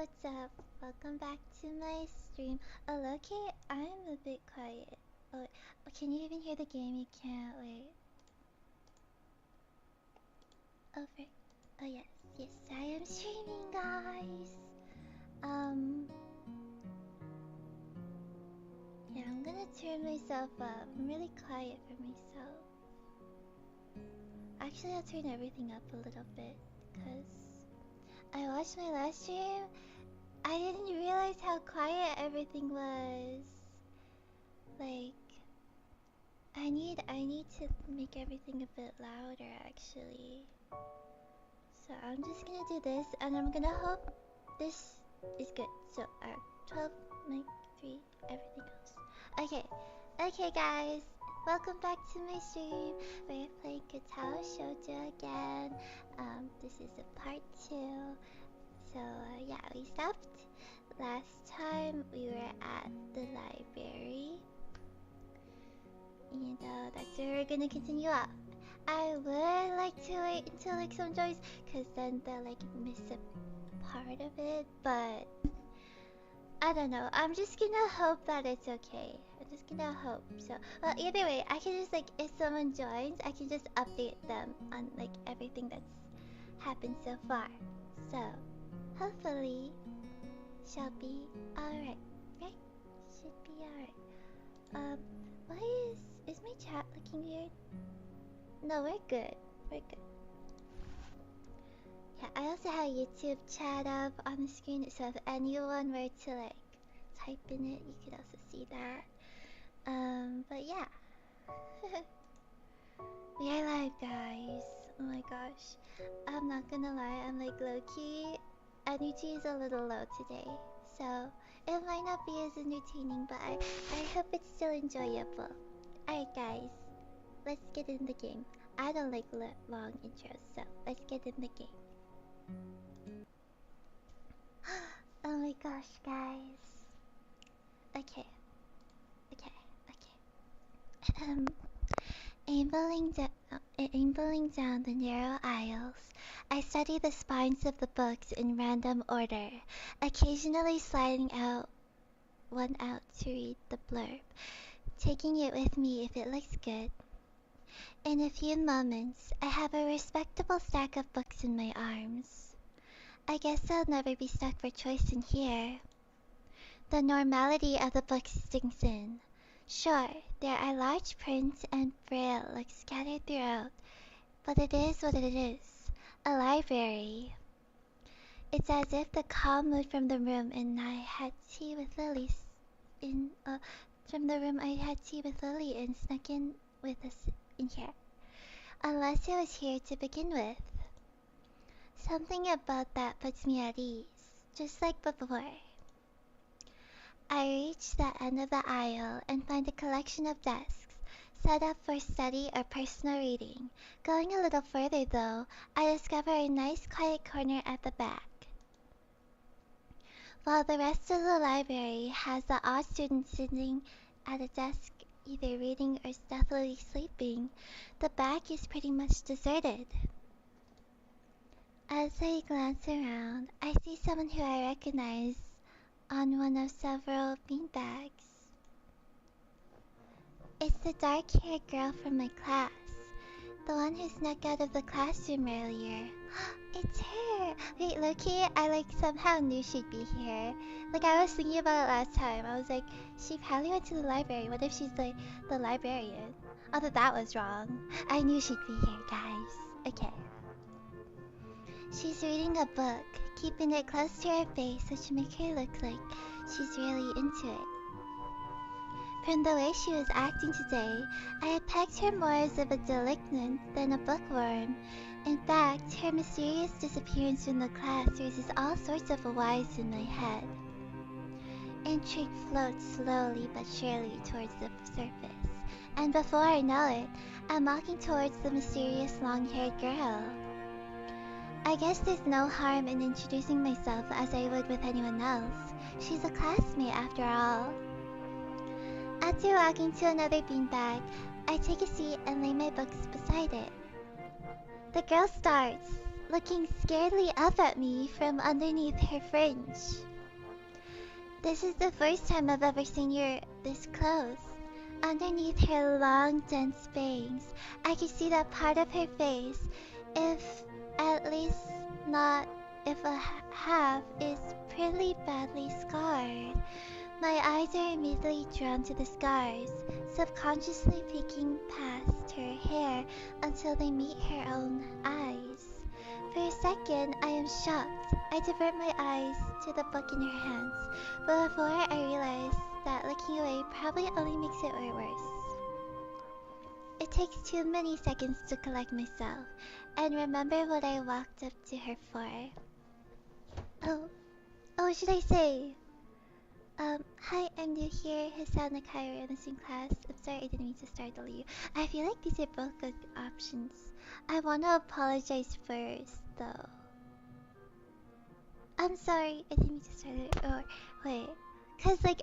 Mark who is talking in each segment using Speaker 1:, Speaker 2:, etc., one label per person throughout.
Speaker 1: what's up? Welcome back to my stream. Oh, okay, I'm a bit quiet. Oh, can you even hear the game? You can't, wait. Over. Oh, yes, yes, I am streaming, guys. Yeah, I'm gonna turn myself up. I'm really quiet for myself. Actually, I'll turn everything up a little bit, because I watched my last stream. I didn't realize how quiet everything was. Like, I need to make everything a bit louder, actually. So I'm just gonna do this, and I'm gonna hope this is good. So, 12, mic 3, everything else. Okay, guys. Welcome back to my stream. We're playing Katawa Shojo again. This is a part 2. So, yeah, we stopped last time. We were at the library. And that's where we're gonna continue up. I would like to wait until like some joys, cause then they'll like miss a part of it, but I don't know. I'm just gonna hope that it's okay. I'm just gonna hope. So, well, either way, I can just like, if someone joins, I can just update them on like everything that's happened so far. So, hopefully, shall be alright, right? Should be alright. Why is my chat looking weird? No, we're good. We're good. Yeah, I also have YouTube chat up on the screen, so if anyone were to like type in it, you could also see that. But yeah. We are live, guys. Oh my gosh. I'm not gonna lie, I'm like low-key. Energy is a little low today, so it might not be as entertaining, but I hope it's still enjoyable. Alright, guys. Let's get in the game. I don't like long intros, so let's get in the game. Oh my gosh, guys. Okay. Ambling down the narrow aisles, I study the spines of the books in random order, occasionally sliding one out to read the blurb, taking it with me if it looks good. In a few moments, I have a respectable stack of books in my arms. I guess I'll never be stuck for choice in here. The normality of the book sinks in. Sure, there are large prints and braille like scattered throughout, but it is what it is. A library. It's as if the calm moved from the room and I had tea with Lily and snuck in with us in here. Unless it was here to begin with. Something about that puts me at ease, just like before. I reach the end of the aisle and find a collection of desks, set up for study or personal reading. Going a little further though, I discover a nice quiet corner at the back. While the rest of the library has the odd student sitting at a desk either reading or stealthily sleeping, the back is pretty much deserted. As I glance around, I see someone who I recognize on one of several beanbags. It's the dark-haired girl from my class, the one who snuck out of the classroom earlier. It's her! Wait, low-key, I like somehow knew she'd be here. Like, I was thinking about it last time. I was like, she probably went to the library. What if she's like the librarian? Although that was wrong. I knew she'd be here, guys. Okay. She's reading a book, keeping it close to her face which make her look like she's really into it. From the way she was acting today, I had pegged her more as of a delinquent than a bookworm. In fact, her mysterious disappearance from the class raises all sorts of whys in my head. Intrigue floats slowly but surely towards the surface, and before I know it, I'm walking towards the mysterious long-haired girl. I guess there's no harm in introducing myself as I would with anyone else. She's a classmate after all. After walking to another beanbag, I take a seat and lay my books beside it. The girl starts. looking scaredly up at me from underneath her fringe. This is the first time I've ever seen her this close. Underneath her long, dense bangs, I could see that part of her face, if at least not if a half, is pretty badly scarred. My eyes are immediately drawn to the scars, subconsciously peeking past her hair until they meet her own eyes. For a second, I am shocked. I divert my eyes to the book in her hands, but before I realize that looking away probably only makes it worse. It takes too many seconds to collect myself and remember what I walked up to her for. Oh, should I say? Hi, I'm new here. Hassan Nakai, we're in the same class. I'm sorry I didn't mean to startle you. I feel like these are both good options. I want to apologize first, though. I'm sorry, I didn't mean to startle you. Or, wait. Cause, like,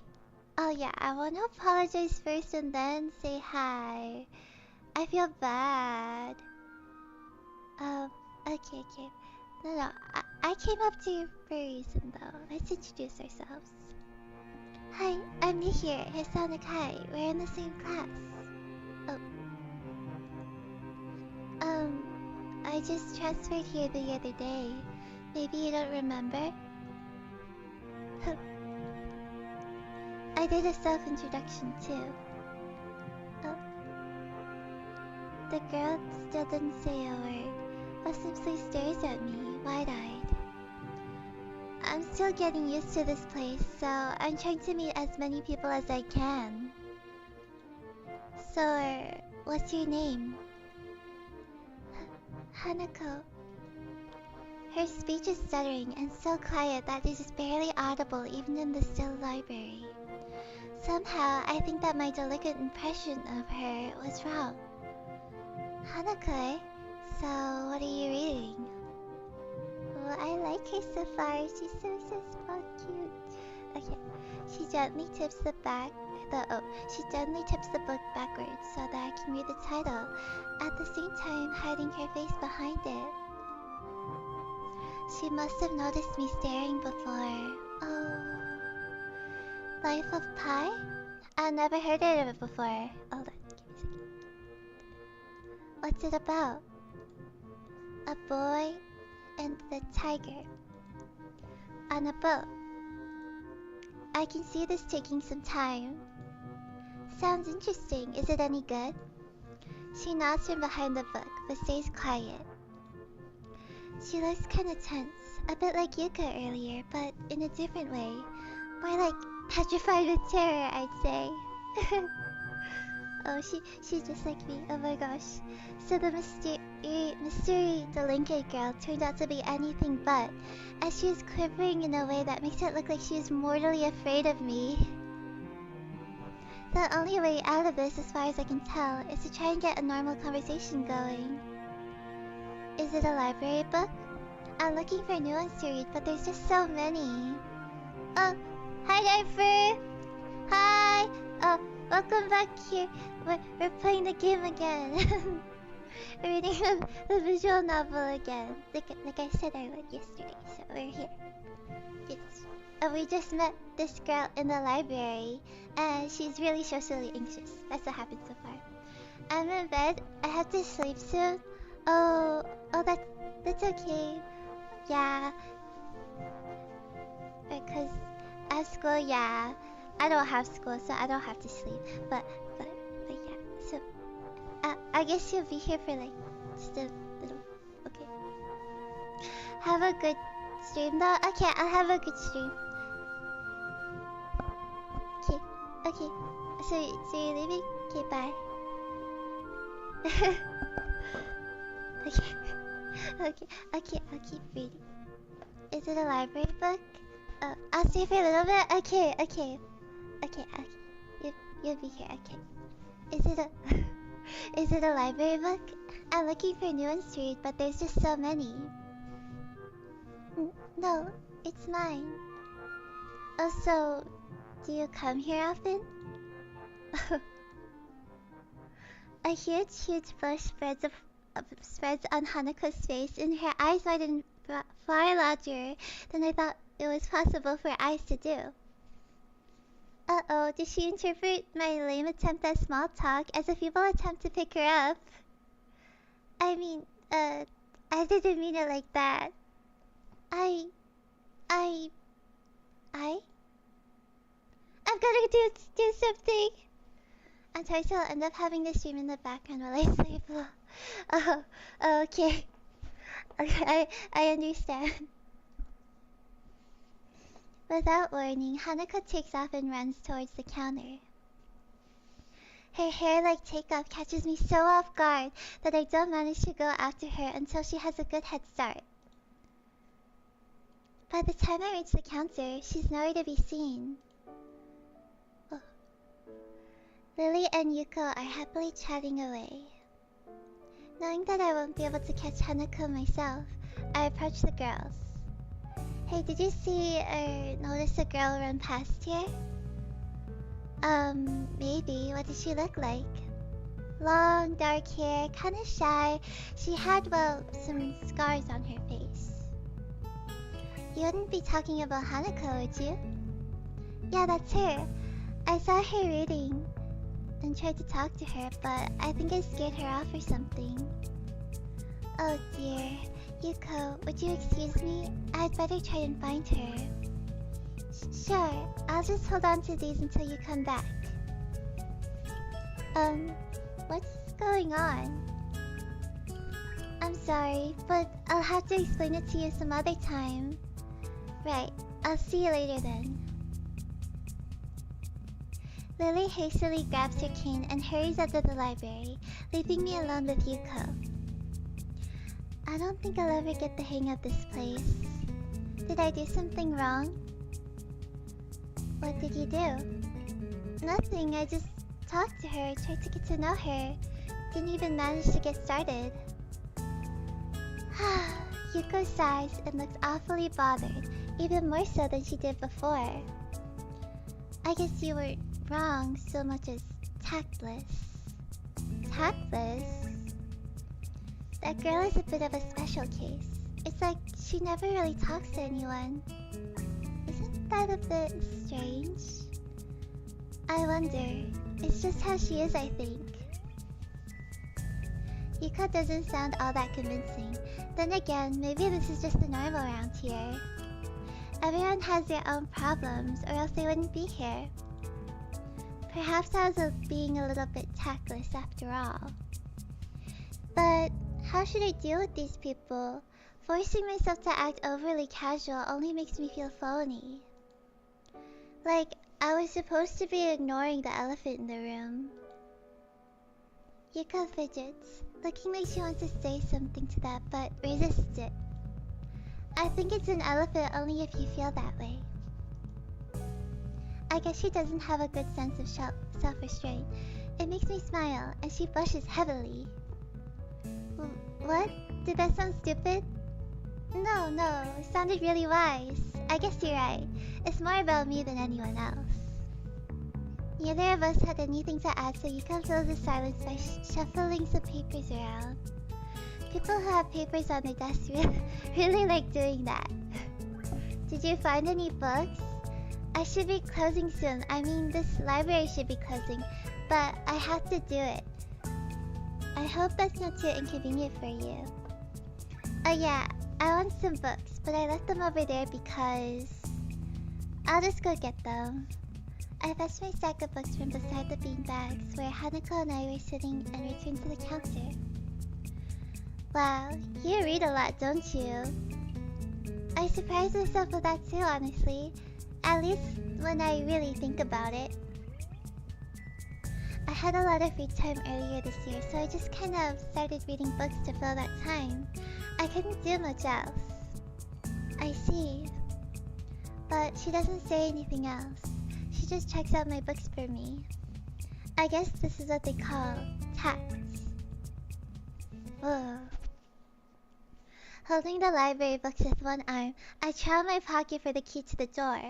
Speaker 1: oh yeah, I want to apologize first and then say hi. I feel bad. Okay. No, I came up to you for a reason, though. Let's introduce ourselves. Hi, I'm new here. Hassan Nakai. We're in the same class. Oh. I just transferred here the other day. Maybe you don't remember? I did a self-introduction too. Oh. The girl still didn't say a word, but simply stares at me, wide-eyed. I'm still getting used to this place, so I'm trying to meet as many people as I can. So, what's your name? Hanako. Her speech is stuttering and so quiet that it is barely audible even in the still library. Somehow, I think that my delicate impression of her was wrong. Hanako, so what are you reading? Well, I like her so far. She's so cute. Okay, she gently tips the book backwards so that I can read the title, at the same time hiding her face behind it. She must have noticed me staring before. Oh, Life of Pi? I've never heard of it before. Hold on, give me a second. What's it about? A boy and the tiger on a boat. I can see this taking some time. Sounds interesting. Is it any good? She nods from behind the book, but stays quiet. She looks kinda tense, a bit like Yuka earlier, but in a different way. More like petrified with terror, I'd say. Oh, she's just like me. Oh my gosh. So the mystery delinquent girl turned out to be anything but, as she is quivering in a way that makes it look like she is mortally afraid of me. The only way out of this, as far as I can tell, is to try and get a normal conversation going. Is it a library book? I'm looking for new ones to read, but there's just so many. Oh, hi Diaper! Hi! Oh, welcome back here. We're playing the game again. We're reading the visual novel again. Like I said I would yesterday, so we're here. Yes. We just met this girl in the library, and she's really socially anxious. That's what happened so far. I'm in bed. I have to sleep soon. Oh, that's okay. Yeah. Because at school, yeah. I don't have school, so I don't have to sleep. But yeah. So, I guess you'll be here for like just a little. Okay. Have a good stream, though. Okay, I'll have a good stream. Okay. So you're leaving? Okay, bye. Okay, I'll keep reading. Is it a library book? I'll stay for a little bit. Okay. You'll be here. Okay. Is it a library book? I'm looking for new ones to read, but there's just so many. No, it's mine. Oh, so do you come here often? A huge bush spreads spreads on Hanako's face, and her eyes widen far larger than I thought it was possible for eyes to do. Uh-oh, did she interpret my lame attempt at small talk as a feeble attempt to pick her up? I mean, I didn't mean it like that. I... I'm gonna do something! I'm sorry, so I'll end up having this stream in the background while I sleep. Oh, okay. Okay, I understand. Without warning, Hanako takes off and runs towards the counter. Her hair like takeoff catches me so off guard that I don't manage to go after her until she has a good head start. By the time I reach the counter, she's nowhere to be seen. Oh. Lily and Yuko are happily chatting away. Knowing that I won't be able to catch Hanako myself, I approach the girls. Hey, did you see or notice a girl run past here? Maybe. What did she look like? Long, dark hair, kinda shy. She had, well, some scars on her face. You wouldn't be talking about Hanako, would you? Yeah, that's her. I saw her reading and tried to talk to her, but I think I scared her off or something. Oh dear. Yuko, would you excuse me? I'd better try and find her. Sure, I'll just hold on to these until you come back. What's going on? I'm sorry, but I'll have to explain it to you some other time. Right, I'll see you later then. Lily hastily grabs her cane and hurries out of the library, leaving me alone with Yuko. I don't think I'll ever get the hang of this place. Did I do something wrong? What did you do? Nothing, I just talked to her, tried to get to know her. Didn't even manage to get started. Yuko sighs and looks awfully bothered, even more so than she did before. I guess you were wrong so much as tactless. Tactless? That girl is a bit of a special case. It's like she never really talks to anyone. Isn't that a bit strange? I wonder. It's just how she is, I think. Yuko doesn't sound all that convincing. Then again, maybe this is just the normal around here. Everyone has their own problems, or else they wouldn't be here. Perhaps I was being a little bit tactless after all. But how should I deal with these people? Forcing myself to act overly casual only makes me feel phony. Like, I was supposed to be ignoring the elephant in the room. Yuko fidgets, looking like she wants to say something to that, but resists it. I think it's an elephant only if you feel that way. I guess she doesn't have a good sense of self-restraint. It makes me smile, and she blushes heavily. What? Did that sound stupid? No, it sounded really wise. I guess you're right. It's more about me than anyone else. Neither of us had anything to add, so Yuko fills the silence by shuffling some papers around. People who have papers on their desks really like doing that. Did you find any books? I should be closing soon. I mean, this library should be closing, but I have to do it. I hope that's not too inconvenient for you. Oh yeah, I want some books, but I left them over there because... I'll just go get them. I fetched my stack of books from beside the beanbags where Hanako and I were sitting and returned to the counter. Wow, you read a lot, don't you? I surprise myself with that too, honestly. At least when I really think about it. I had a lot of free time earlier this year, so I just kind of started reading books to fill that time. I couldn't do much else. I see. But she doesn't say anything else. She just checks out my books for me. I guess this is what they call tact. Whoa. Holding the library books with one arm, I trail my pocket for the key to the door.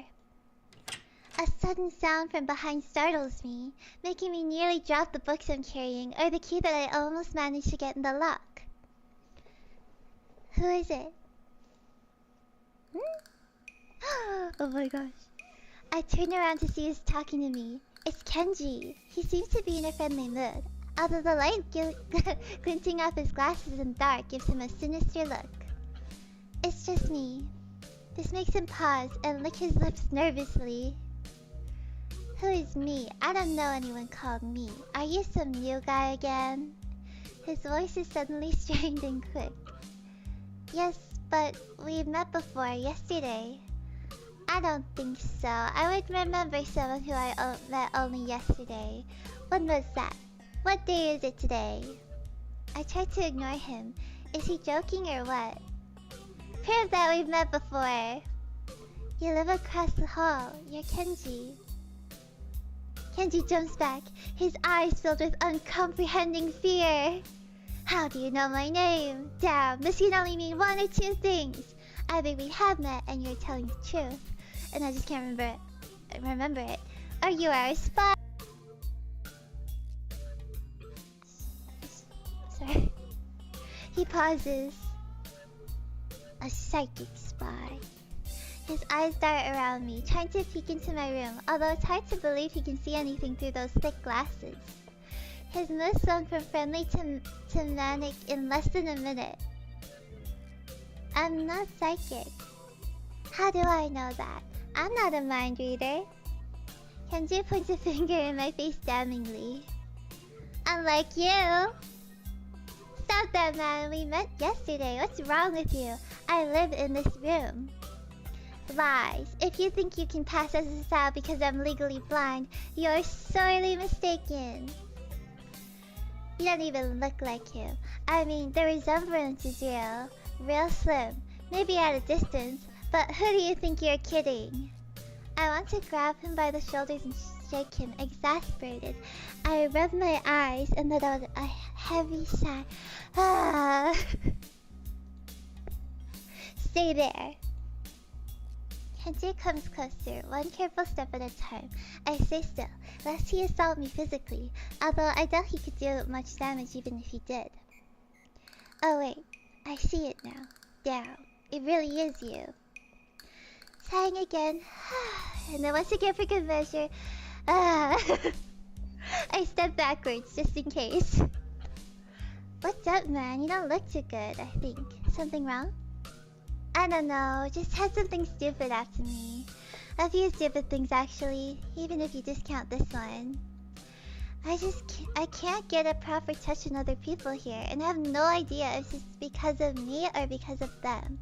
Speaker 1: A sudden sound from behind startles me, making me nearly drop the books I'm carrying or the key that I almost managed to get in the lock. Who is it? Oh my gosh. I turn around to see who's talking to me. It's Kenji. He seems to be in a friendly mood, although the light glinting off his glasses in the dark gives him a sinister look. It's just me. This makes him pause and lick his lips nervously. Who is me? I don't know anyone called me. Are you some new guy again? His voice is suddenly strained and quick. Yes, but we met before, yesterday. I don't think so. I would remember someone who I met only yesterday. When was that? What day is it today? I tried to ignore him. Is he joking or what? Prove that we've met before. You live across the hall. You're Kenji. Kenji jumps back, his eyes filled with uncomprehending fear. How do you know my name? Damn, this can only mean one or two things. Either we have met and you're telling the truth, and I just can't remember it, or you are a spy. Sorry. He pauses. A psychic spy. His eyes dart around me, trying to peek into my room, although it's hard to believe he can see anything through those thick glasses. His mood swung from friendly to manic in less than a minute. I'm not psychic. How do I know that? I'm not a mind reader. Kenji points a finger in my face damningly. Unlike you. Stop that, man. We met yesterday. What's wrong with you? I live in this room. Lies. If you think you can pass as a style because I'm legally blind, you're sorely mistaken. You don't even look like him. I mean, the resemblance is real. Real slim. Maybe at a distance, but who do you think you're kidding? I want to grab him by the shoulders and shake him, exasperated. I rubbed my eyes and let out a heavy sigh. Ah. Stay there. Kenji comes closer, one careful step at a time. I stay still, lest he assault me physically, although I doubt he could do much damage even if he did. Oh wait, I see it now. Damn, it really is you. Sighing again, and then once again for good measure, I step backwards just in case. What's up, man? You don't look too good, I think. Something wrong? I don't know, just had something stupid after me. A few stupid things actually, even if you discount this one. I can't get a proper touch on other people here, and I have no idea if it's because of me or because of them.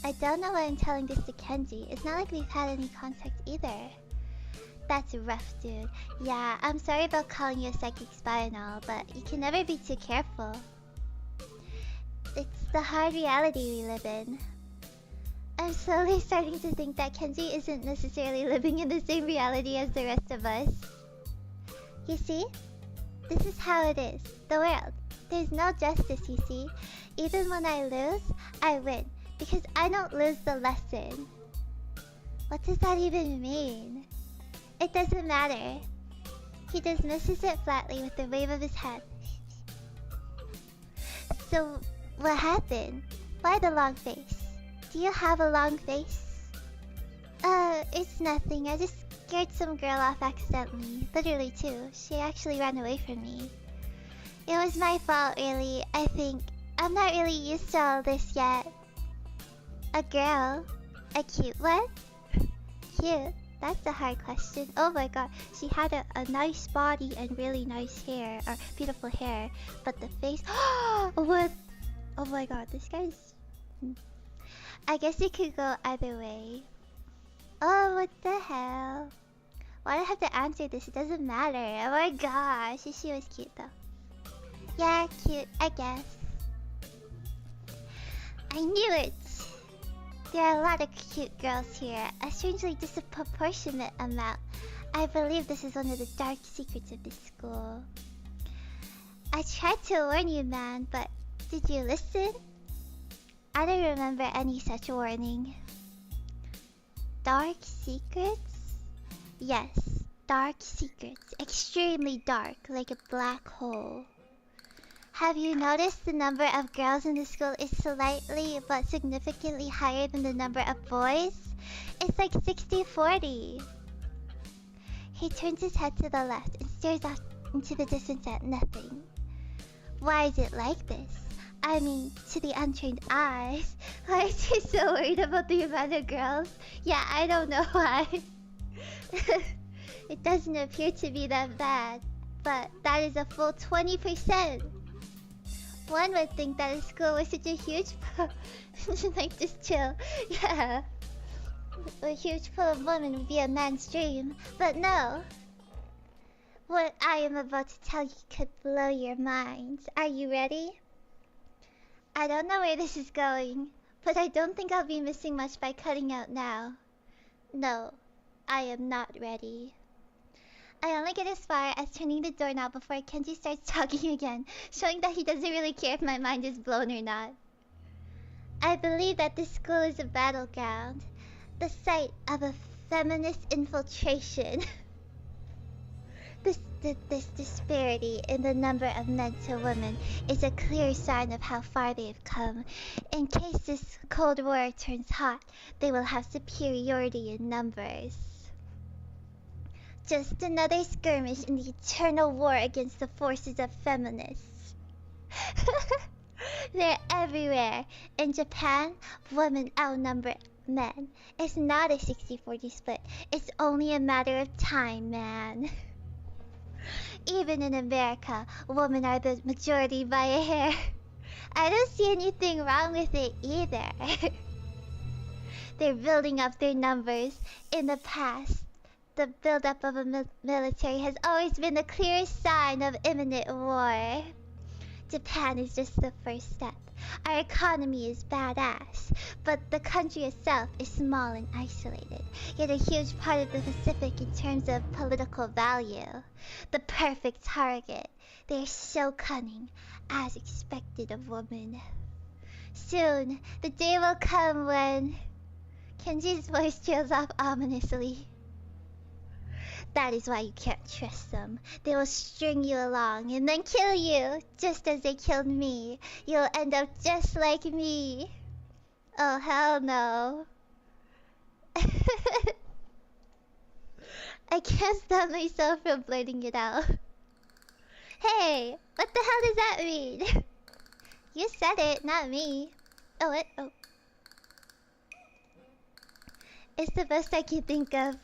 Speaker 1: I don't know why I'm telling this to Kenji. It's not like we've had any contact either. That's rough, dude. Yeah, I'm sorry about calling you a psychic spy and all, but you can never be too careful. It's the hard reality we live in. I'm slowly starting to think that Kenji isn't necessarily living in the same reality as the rest of us. You see? This is how it is. The world. There's no justice, you see. Even when I lose, I win. Because I don't lose the lesson. What does that even mean? It doesn't matter. He dismisses it flatly with a wave of his hand. So, what happened? Why the long face? Do you have a long face? It's nothing. I just scared some girl off accidentally. Literally too. She actually ran away from me. It was my fault, really. I think. I'm not really used to all this yet. A girl? A cute one? Cute? That's a hard question. Oh my god. She had a nice body and really nice hair. Or beautiful hair. But the face... What? Oh my god. This guy's... I guess it could go either way. Oh, what the hell? Why do I have to answer this? It doesn't matter. Oh my gosh. She was cute though. Yeah, cute. I guess. I knew it! There are a lot of cute girls here. A strangely disproportionate amount. I believe this is one of the dark secrets of this school. I tried to warn you, man, but did you listen? I don't remember any such warning. Dark secrets? Yes, dark secrets. Extremely dark, like a black hole. Have you noticed the number of girls in the school is slightly but significantly higher than the number of boys? It's like 60-40. He turns his head to the left and stares off into the distance at nothing. Why is it like this? I mean, to the untrained eyes. Why is he so worried about the amount of girls? Yeah, I don't know why. It doesn't appear to be that bad, but that is a full 20%. One would think that a school was such a huge like, just chill. Yeah. A huge pool of women would be a man's dream, but no. What I am about to tell you could blow your minds. Are you ready? I don't know where this is going, but I don't think I'll be missing much by cutting out now. No, I am not ready. I only get as far as turning the doorknob before Kenji starts talking again, showing that he doesn't really care if my mind is blown or not. I believe that this school is a battleground, the site of a feminist infiltration. This disparity in the number of men to women is a clear sign of how far they have come. In case this Cold War turns hot, they will have superiority in numbers. Just another skirmish in the eternal war against the forces of feminists. They're everywhere. In Japan, women outnumber men. It's not a 60-40 split. It's only a matter of time, man. Even in America, women are the majority by a hair. I don't see anything wrong with it either. They're building up their numbers. In the past, the buildup of a military has always been the clearest sign of imminent war. Japan is just the first step. Our economy is badass, but the country itself is small and isolated, yet a huge part of the Pacific in terms of political value. The perfect target. They are so cunning, as expected of women. Soon, the day will come when... Kenji's voice trails off ominously. That is why you can't trust them. They will string you along and then kill you, just as they killed me. You'll end up just like me. Oh, hell no. I can't stop myself from blurting it out. Hey, what the hell does that mean? You said it, not me. Oh, what? Oh. It's the best I can think of.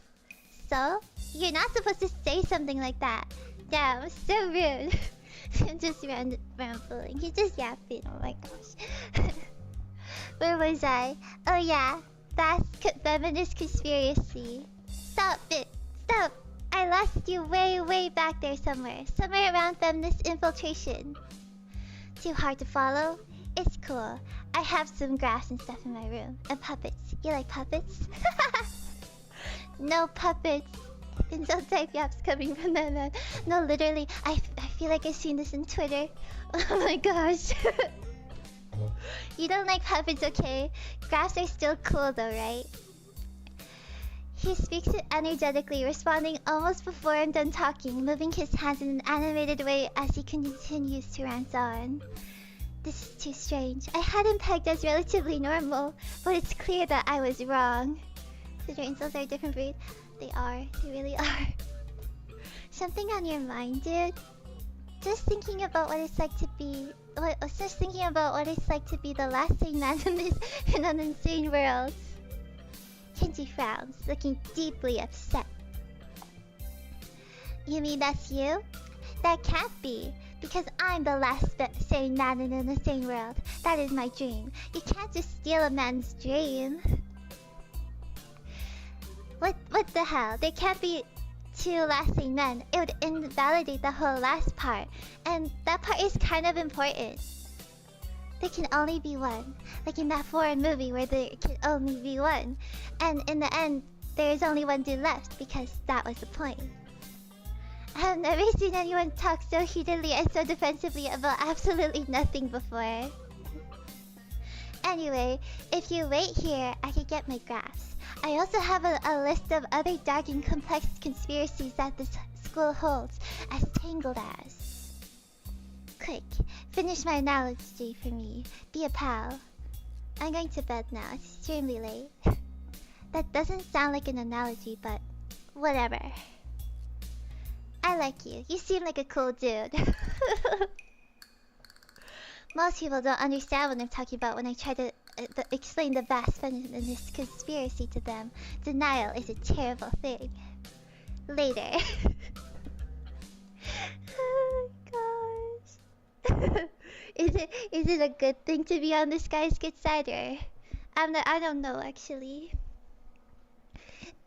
Speaker 1: So? You're not supposed to say something like that. Damn, so rude. I'm just rambling. You're just yapping. Oh my gosh. Where was I? Oh yeah, that's feminist conspiracy. Stop it. Stop. I lost you way back there somewhere. Somewhere around feminist infiltration. Too hard to follow? It's cool. I have some graphs and stuff in my room. And puppets. You like puppets? No puppets. Insult type yaps coming from that man. No, literally, I feel like I've seen this in Twitter. Oh my gosh. You don't like puppets, okay? Graphs are still cool though, right? He speaks it energetically, responding almost before I'm done talking, moving his hands in an animated way as he continues to rant on. This is too strange. I had him pegged as relatively normal, but it's clear that I was wrong. The insults are a different breed. They are. They really are. Something on your mind, dude? Just thinking about what it's like to be... just thinking about what it's like to be the last sane man in an insane world. Kenji frowns, looking deeply upset. You mean that's you? That can't be, because I'm the last sane man in an insane world. That is my dream. You can't just steal a man's dream. What the hell? There can't be two lasting men. It would invalidate the whole last part. And that part is kind of important. There can only be one. Like in that foreign movie where there can only be one. And in the end, there is only one dude left because that was the point. I have never seen anyone talk so heatedly and so defensively about absolutely nothing before. Anyway, if you wait here, I could get my graphs. I also have a list of other dark and complex conspiracies that this school holds as tangled as. quick. Finish my analogy for me. Be a pal. I'm going to bed now. It's extremely late. That doesn't sound like an analogy, but whatever. I like you. You seem like a cool dude. Most people don't understand what I'm talking about when I try to explain the vast feminist conspiracy to them. Denial is a terrible thing. Later. Oh my gosh. Is it a good thing to be on this guy's good side, or I don't know actually.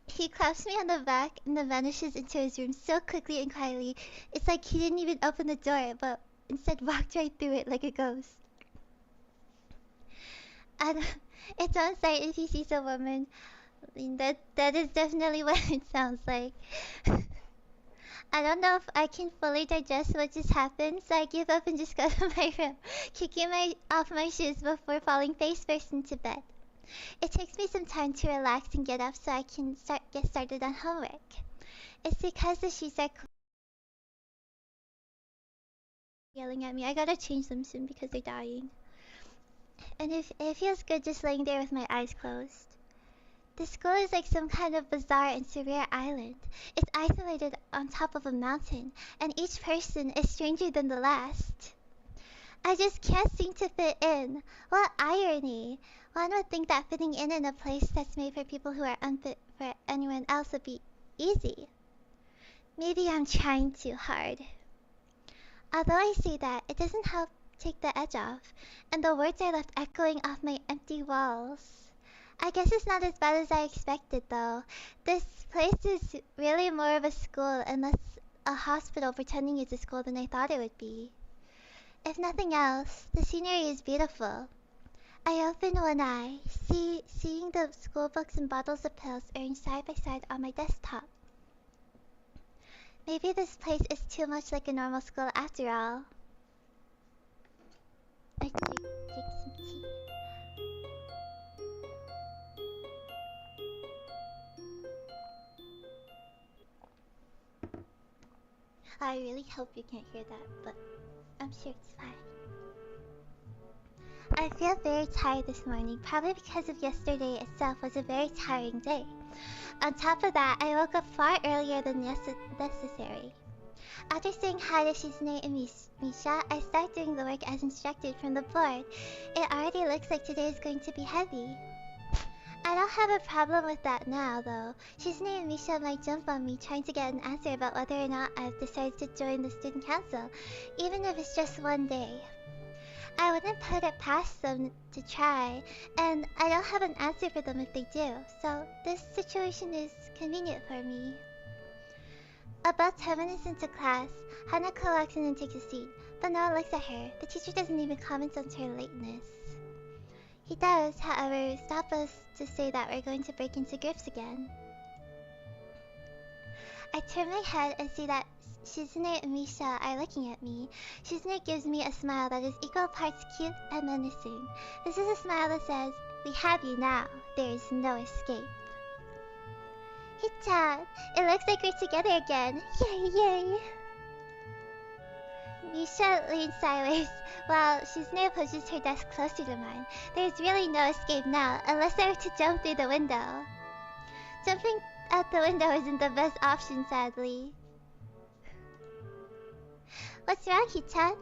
Speaker 1: He claps me on the back and then vanishes into his room so quickly and quietly. It's like he didn't even open the door, but instead walked right through it like a ghost. And it's on sight if he sees a woman. I mean, that is definitely what it sounds like. I don't know if I can fully digest what just happened, so I give up and just go to my room, kicking off my shoes before falling face first into bed. It takes me some time to relax and get up so I can get started on homework. It's because the shoes are yelling at me. I gotta change them soon because they're dying. And it feels good just laying there with my eyes closed. The school is like some kind of bizarre and surreal island. It's isolated on top of a mountain, and each person is stranger than the last. I just can't seem to fit in. What irony! One would think that fitting in a place that's made for people who are unfit for anyone else would be easy. Maybe I'm trying too hard. Although I say that, it doesn't help take the edge off, and the words are left echoing off my empty walls. I guess it's not as bad as I expected, though. This place is really more of a school and less a hospital pretending it's a school than I thought it would be. If nothing else, the scenery is beautiful. I open one eye, seeing the school books and bottles of pills arranged side by side on my desktop. Maybe this place is too much like a normal school after all. I drink some tea. I really hope you can't hear that, but I'm sure it's fine. I feel very tired this morning, probably because of yesterday itself was a very tiring day. On top of that, I woke up far earlier than necessary. After saying hi to Shizune and Misha, I start doing the work as instructed from the board. It already looks like today is going to be heavy. I don't have a problem with that now, though. Shizune and Misha might jump on me trying to get an answer about whether or not I've decided to join the student council, even if it's just one day. I wouldn't put it past them to try, and I don't have an answer for them if they do, so this situation is convenient for me. About 10 minutes into class, Hanako walks in and takes a seat, but no one looks at her. The teacher doesn't even comment on her lateness. He does, however, stop us to say that we're going to break into groups again. I turn my head and see that Shizune and Misha are looking at me. Shizune gives me a smile that is equal parts cute and menacing. This is a smile that says, "We have you now. There is no escape." Hichan, it looks like we're together again. Yay, yay! Misha leans sideways while Shizune approaches her desk closer to mine. There's really no escape now, unless I were to jump through the window. Jumping out the window isn't the best option, sadly. What's wrong, Hichan?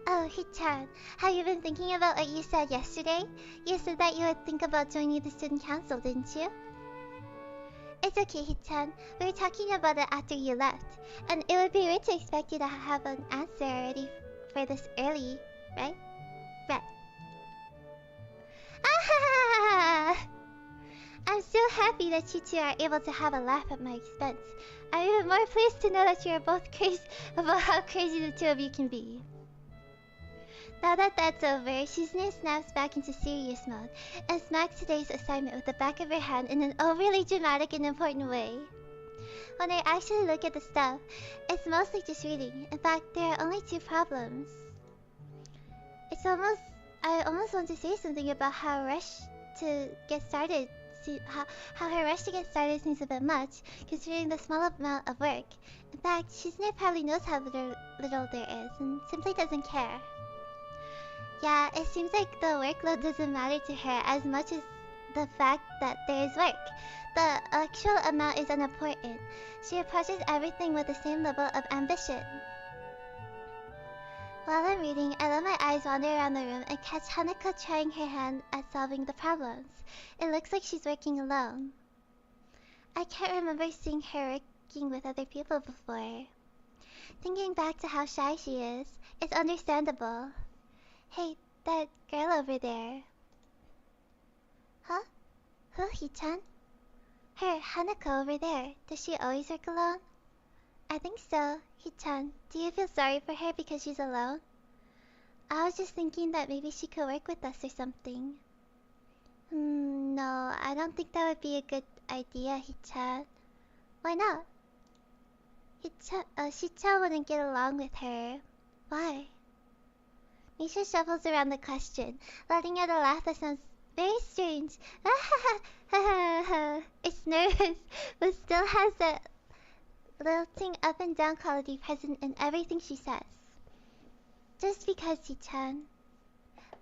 Speaker 1: Oh, Hichan, have you been thinking about what you said yesterday? You said that you would think about joining the student council, didn't you? It's okay, Hichan. We were talking about it after you left, and it would be weird to expect you to have an answer already for this early, right? Right. Ah! I'm so happy that you two are able to have a laugh at my expense. I'm even more pleased to know that you are both crazy about how crazy the two of you can be. Now that that's over, Shizune snaps back into serious mode and smacks today's assignment with the back of her hand in an overly dramatic and important way. When I actually look at the stuff, it's mostly just reading. In fact, there are only 2 problems. I almost want to say something about how rushed to get started how her rush to get started seems a bit much, considering the small amount of work. In fact, Shizune probably knows how little there is, and simply doesn't care. Yeah, it seems like the workload doesn't matter to her as much as the fact that there is work. The actual amount is unimportant. She approaches everything with the same level of ambition. While I'm reading, I let my eyes wander around the room and catch Hanako trying her hand at solving the problems. It looks like she's working alone. I can't remember seeing her working with other people before. Thinking back to how shy she is, it's understandable. Hey, that girl over there. Huh? Who, Hichan? Her, Hanako over there. Does she always work alone? I think so. Hichan, do you feel sorry for her because she's alone? I was just thinking that maybe she could work with us or something. No, I don't think that would be a good idea, Hichan. Why not? Hichan wouldn't get along with her. Why? Misha shuffles around the question, letting out a laugh that sounds very strange. It's nervous, but still has that lilting up and down quality present in everything she says. Just because, Hichan.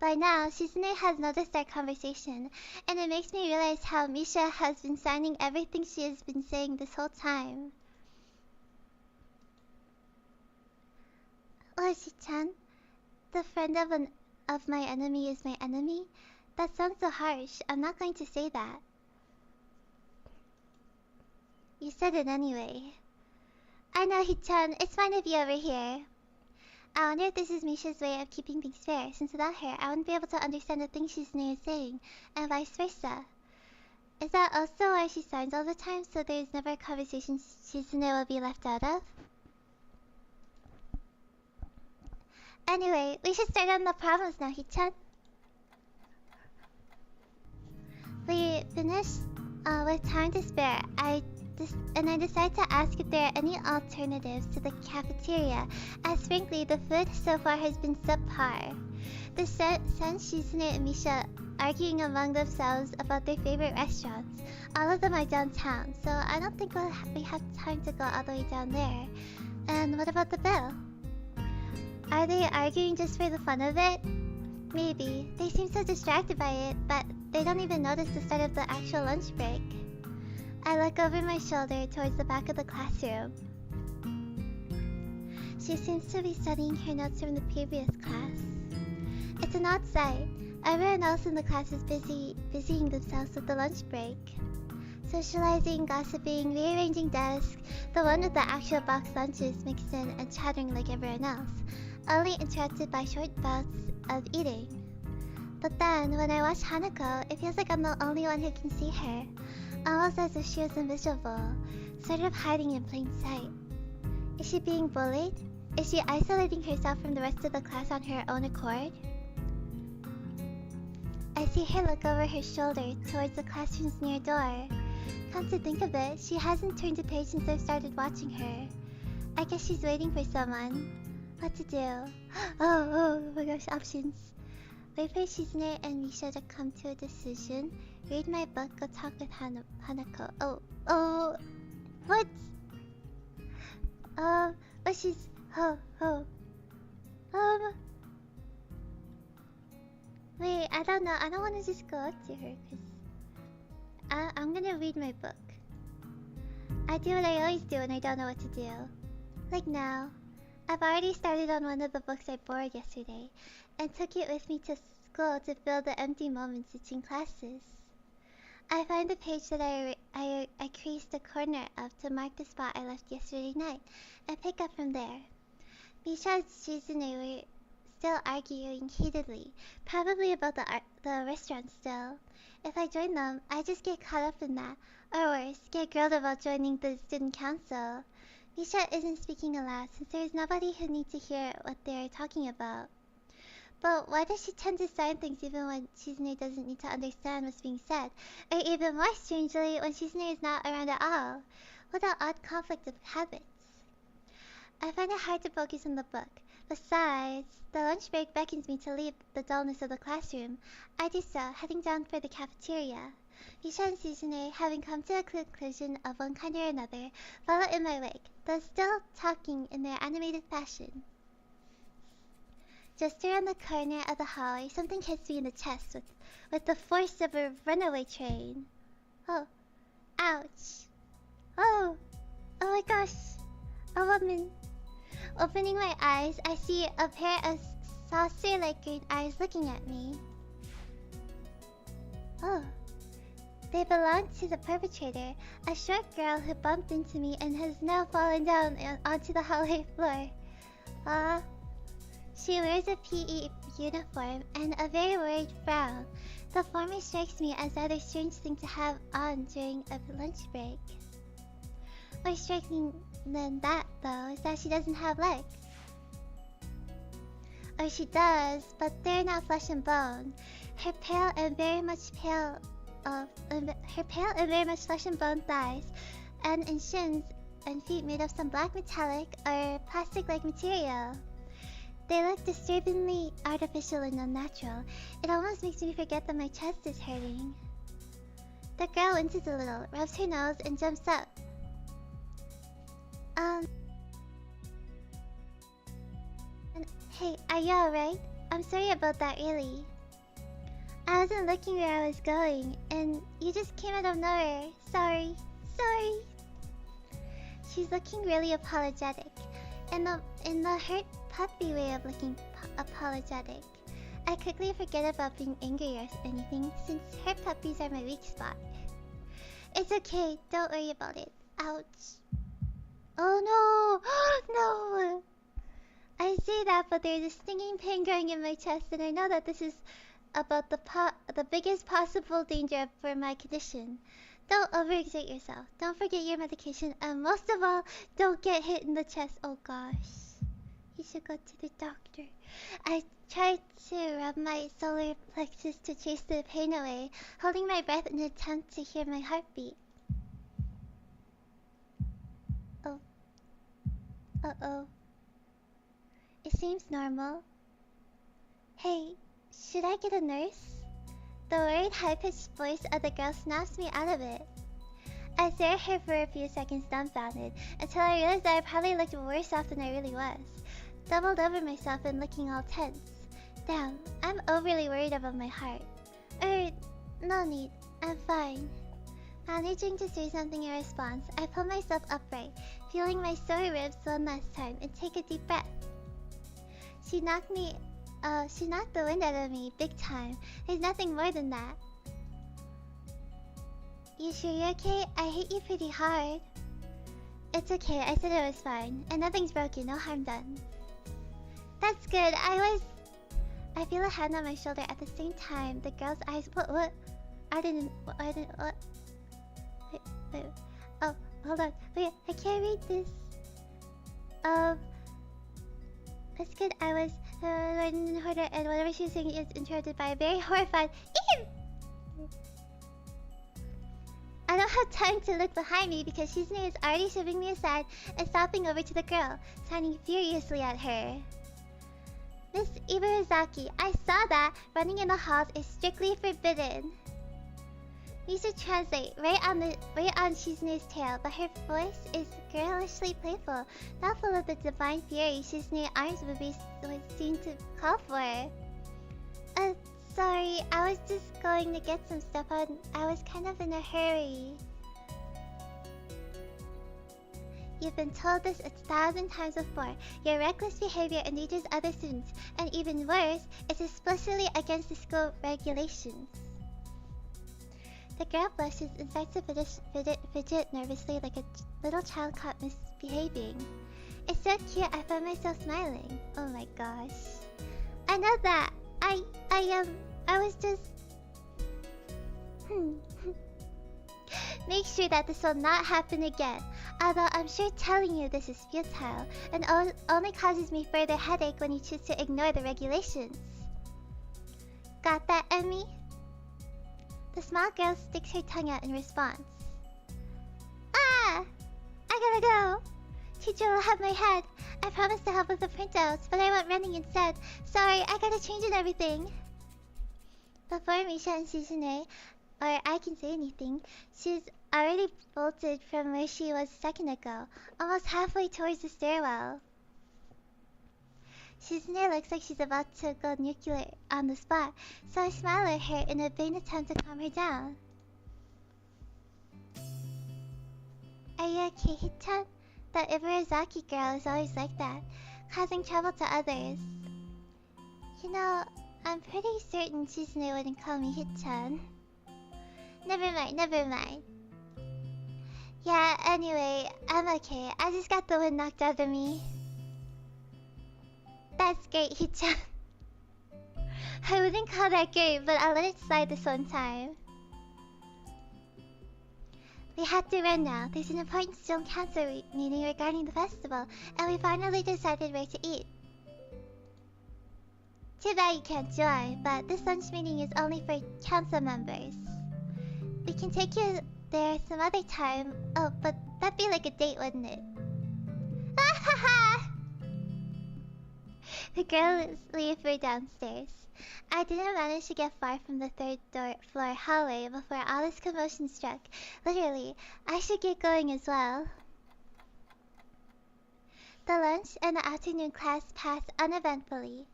Speaker 1: By now, Shizune has noticed our conversation, and it makes me realize how Misha has been signing everything she has been saying this whole time. Oh, Shichan, the friend of my enemy is my enemy? That sounds so harsh. I'm not going to say that. You said it anyway. I know, Hichan. It's fine to be over here. I wonder if this is Misha's way of keeping things fair, since without her, I wouldn't be able to understand the things Shizune is saying, and vice versa. Is that also why she signs all the time, so there's never a conversation Shizune will be left out of? Anyway, we should start on the problems now, Hichan. We finished with time to spare. I decided to ask if there are any alternatives to the cafeteria, as frankly, the food so far has been subpar. The sense Shizune and Misha arguing among themselves about their favorite restaurants. All of them are downtown, so I don't think we have time to go all the way down there. And what about the bill? Are they arguing just for the fun of it? Maybe. They seem so distracted by it, but they don't even notice the start of the actual lunch break. I look over my shoulder towards the back of the classroom. She seems to be studying her notes from the previous class. It's an odd sight. Everyone else in the class is busying themselves with the lunch break. Socializing, gossiping, rearranging desks, the one with the actual box lunches mixed in and chattering like everyone else, only interrupted by short bouts of eating. But then, when I watch Hanako, it feels like I'm the only one who can see her, almost as if she was invisible, sort of hiding in plain sight. Is she being bullied? Is she isolating herself from the rest of the class on her own accord? I see her look over her shoulder towards the classroom's near door. Come to think of it, she hasn't turned a page since I started watching her. I guess she's waiting for someone. What to do? Oh my gosh, options. Wait for Shizune and Misha to come to a decision. Read my book, go talk with Hanako. Oh, what? But she's... Wait, I don't know. I don't want to just go up to her, because... I'm gonna read my book. I do what I always do when I don't know what to do. Like now. I've already started on one of the books I borrowed yesterday, and took it with me to school to fill the empty moments between classes. I find the page that I creased the corner of to mark the spot I left yesterday night, and pick up from there. Misha and Shizune were still arguing heatedly, probably about the restaurant still. If I join them, I just get caught up in that, or worse, get grilled about joining the student council. Misha isn't speaking aloud since there is nobody who needs to hear what they are talking about. But why does she tend to sign things even when Shizune doesn't need to understand what's being said? Or even more strangely, when Shizune is not around at all? What an odd conflict of habits. I find it hard to focus on the book. Besides, the lunch break beckons me to leave the dullness of the classroom. I do so, heading down for the cafeteria. Misha and Suzume, having come to a conclusion of one kind or another, follow in my wake, though still talking in their animated fashion. Just around the corner of the hallway, something hits me in the chest with the force of a runaway train. Oh, ouch. Oh my gosh, a woman. Opening my eyes, I see a pair of saucer-like green eyes looking at me. Oh, they belong to the perpetrator, a short girl who bumped into me and has now fallen down onto the hallway floor. She wears a PE uniform and a very worried frown. The former strikes me as a rather strange thing to have on during a lunch break. More striking than that, though, is that she doesn't have legs. Or she does, but they're not flesh and bone. Her pale and very much flesh and bone thighs, and shins and feet made of some black metallic or plastic-like material. They look disturbingly artificial and unnatural. It almost makes me forget that my chest is hurting. The girl winces a little, rubs her nose, and jumps up. Hey, are you alright? I'm sorry about that, really. I wasn't looking where I was going, and you just came out of nowhere. Sorry. She's looking really apologetic, in the hurt puppy way of looking apologetic. I quickly forget about being angry or anything, since hurt puppies are my weak spot. It's okay, don't worry about it. Ouch. Oh no! No! I say that, but there's a stinging pain growing in my chest, and I know that this is about the biggest possible danger for my condition. Don't overexert yourself. Don't forget your medication, and most of all, don't get hit in the chest. Oh gosh. You should go to the doctor. I tried to rub my solar plexus to chase the pain away, holding my breath in an attempt to hear my heartbeat. Oh. Uh-oh. It seems normal. Hey, should I get a nurse? The worried, high-pitched voice of the girl snaps me out of it. I stare at her for a few seconds dumbfounded, until I realized that I probably looked worse off than I really was. Doubled over myself and looking all tense. Damn, I'm overly worried about my heart. No need, I'm fine. Managing to say something in response, I pull myself upright, feeling my sore ribs one last time, and take a deep breath. She knocked the wind out of me, big time. There's nothing more than that. You sure you're okay? I hit you pretty hard. It's okay, I said it was fine. And nothing's broken, no harm done. That's good, I feel a hand on my shoulder at the same time. The girl's eyes, what? I didn't, what? Wait. Oh, hold on. Wait, I can't read this. That's good, I was, writing in order, and whatever she was saying is interrupted by a very horrified Ew! I don't have time to look behind me because Shizune is already shoving me aside and stopping over to the girl, sounding furiously at her. Miss Ibarazaki, I saw that running in the halls is strictly forbidden. We should translate right on Shizune's tail, but her voice is girlishly playful, not full of the divine fury Shizune's arms would seem to call for. Sorry, I was just going to get some stuff on. I was kind of in a hurry. You've been told this 1,000 times before. Your reckless behavior endangers other students, and even worse, it's explicitly against the school regulations. The girl blushes and starts to fidget nervously like a little child caught misbehaving. It's so cute, I find myself smiling. Oh my gosh. I know that. I was just... Make sure that this will not happen again. Although I'm sure telling you this is futile, and only causes me further headache when you choose to ignore the regulations. Got that, Emmy? The small girl sticks her tongue out in response. Ah! I gotta go! Teacher will have my head. I promised to help with the printouts, but I went running instead. Sorry, I gotta change and everything. Before Misha and Shizune or I can say anything. She's already bolted from where she was a second ago, almost halfway towards the stairwell. Shizune looks like she's about to go nuclear on the spot, so I smile at her in a vain attempt to calm her down. Are you okay, Hit-chan? That Ibarazaki girl is always like that, causing trouble to others. You know, I'm pretty certain Shizune wouldn't call me Hit-chan. Never mind, never mind. Yeah, anyway, I'm okay. I just got the wind knocked out of me. That's great, Hit-chan. I wouldn't call that great, but I'll let it slide this one time. We have to run now. There's an important student council meeting regarding the festival, and we finally decided where to eat. Too bad you can't join, but this lunch meeting is only for council members. We can take you there some other time. Oh, but that'd be like a date, wouldn't it? The girls leave for downstairs. I didn't manage to get far from the third-floor hallway before all this commotion struck. Literally, I should get going as well. The lunch and the afternoon class passed uneventfully.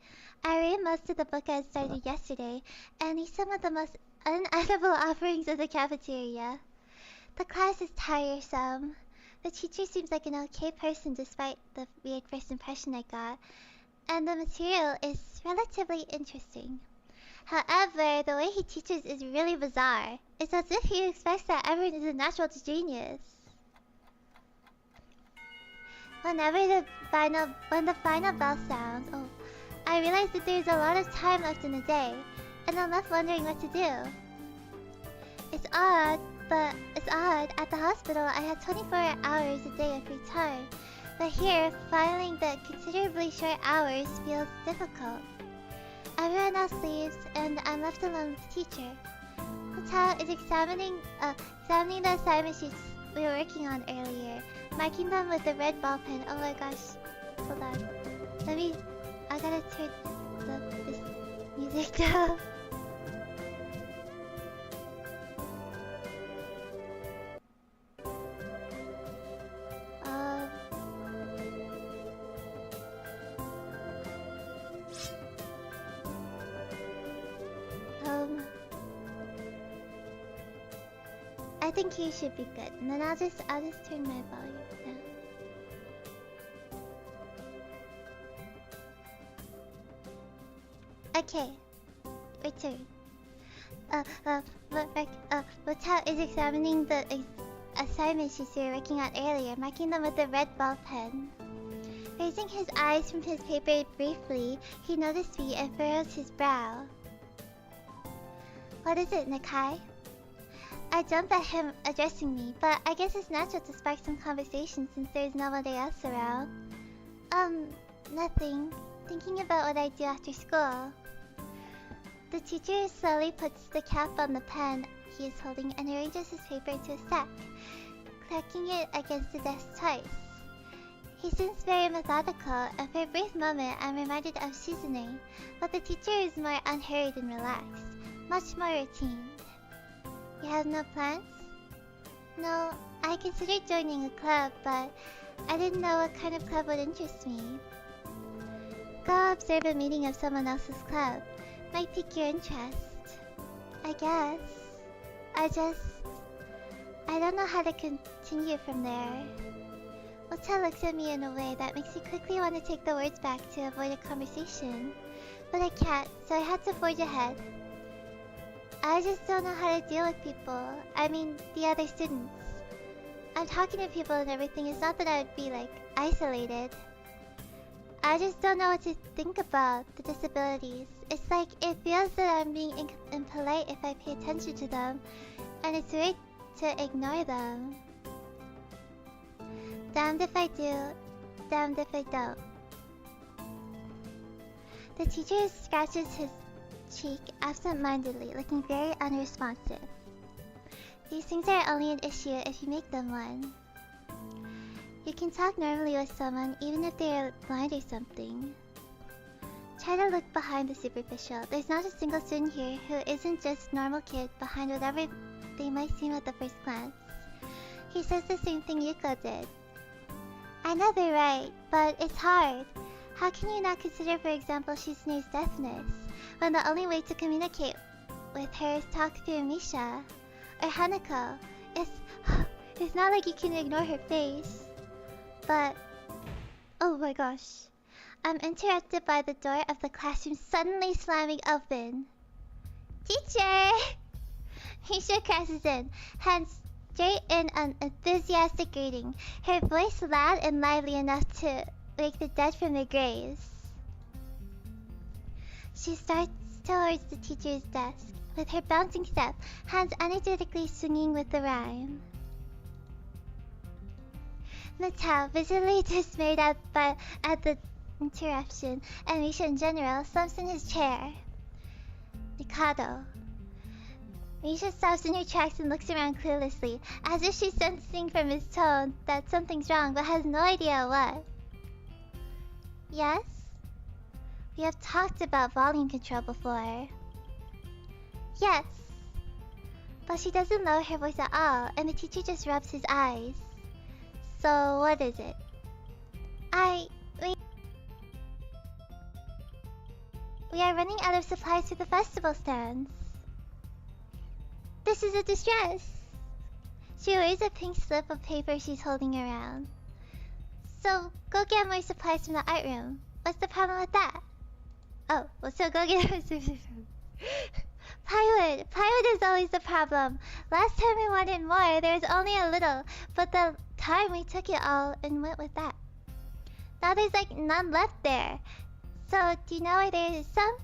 Speaker 1: I read most of the book I started yesterday, and ate some of the most unedible offerings of the cafeteria. The class is tiresome. The teacher seems like an okay person despite the weird first impression I got, and the material is relatively interesting. However, the way he teaches is really bizarre. It's as if he expects that everyone is a natural genius. When the final bell sounds, I realize that there's a lot of time left in the day, and I'm left wondering what to do. It's odd. At the hospital, I had 24 hours a day of free time. But here, filing the considerably short hours feels difficult. Everyone else leaves, and I'm left alone with the teacher. Katawa is examining the assignment sheets we were working on earlier, marking them with a red ball pen. Oh my gosh. Hold on. I gotta turn this music down. I think you should be good, and then I'll just turn my volume down. Okay, return. Katawa is examining the assignment sheets we were working on earlier, marking them with a red ball pen. Raising his eyes from his paper briefly, he noticed me and furrowed his brow. What is it, Nakai? I jumped at him addressing me, but I guess it's natural to spark some conversation since there's nobody else around. Nothing. Thinking about what I do after school. The teacher slowly puts the cap on the pen he is holding and arranges his paper into a stack, clacking it against the desk twice. He seems very methodical, and for a brief moment I'm reminded of Shizune, but the teacher is more unhurried and relaxed, much more routine. You have no plans? No, I considered joining a club, but I didn't know what kind of club would interest me. Go observe a meeting of someone else's club. Might pique your interest. I guess. I don't know how to continue from there. Ota looks at me in a way that makes me quickly want to take the words back to avoid a conversation. But I can't, so I had to forge ahead. I just don't know how to deal with people. I mean, the other students. I'm talking to people and everything. It's not that I would be, like, isolated. I just don't know what to think about the disabilities. It's like, it feels that I'm being impolite if I pay attention to them, and it's weird to ignore them. Damned if I do, damned if I don't. The teacher scratches his cheek absent-mindedly, looking very unresponsive. These things are only an issue if you make them one. You can talk normally with someone even if they are blind or something. Try to look behind the superficial. There's not a single student here who isn't just normal kid behind whatever they might seem at the first glance. He says the same thing Yuko did. I know they're right, but it's hard. How can you not consider, for example, Shizune's deafness, when the only way to communicate with her is talk through Misha? Or Hanako. It's not like you can ignore her face. But... oh my gosh. I'm interrupted by the door of the classroom suddenly slamming open. Teacher! Misha crashes in, hands straight in an enthusiastic greeting, her voice loud and lively enough to wake the dead from their graves. She starts towards the teacher's desk, with her bouncing step, hands energetically swinging with the rhyme. Matao, visibly dismayed at the interruption, and Misha in general, slumps in his chair. Mikado. Misha stops in her tracks and looks around cluelessly, as if she's sensing from his tone that something's wrong but has no idea what. Yes? We have talked about volume control before. Yes. But she doesn't lower her voice at all, and the teacher just rubs his eyes. So, what is it? We are running out of supplies for the festival stands. This is a distress. She waves a pink slip of paper she's holding around. So, go get more supplies from the art room. What's the problem with that? Oh, well, so go get more supplies. Plywood is always the problem. Last time we wanted more, there was only a little, but the time we took it all and went with that. Now there's like none left there. So, do you know where there is some?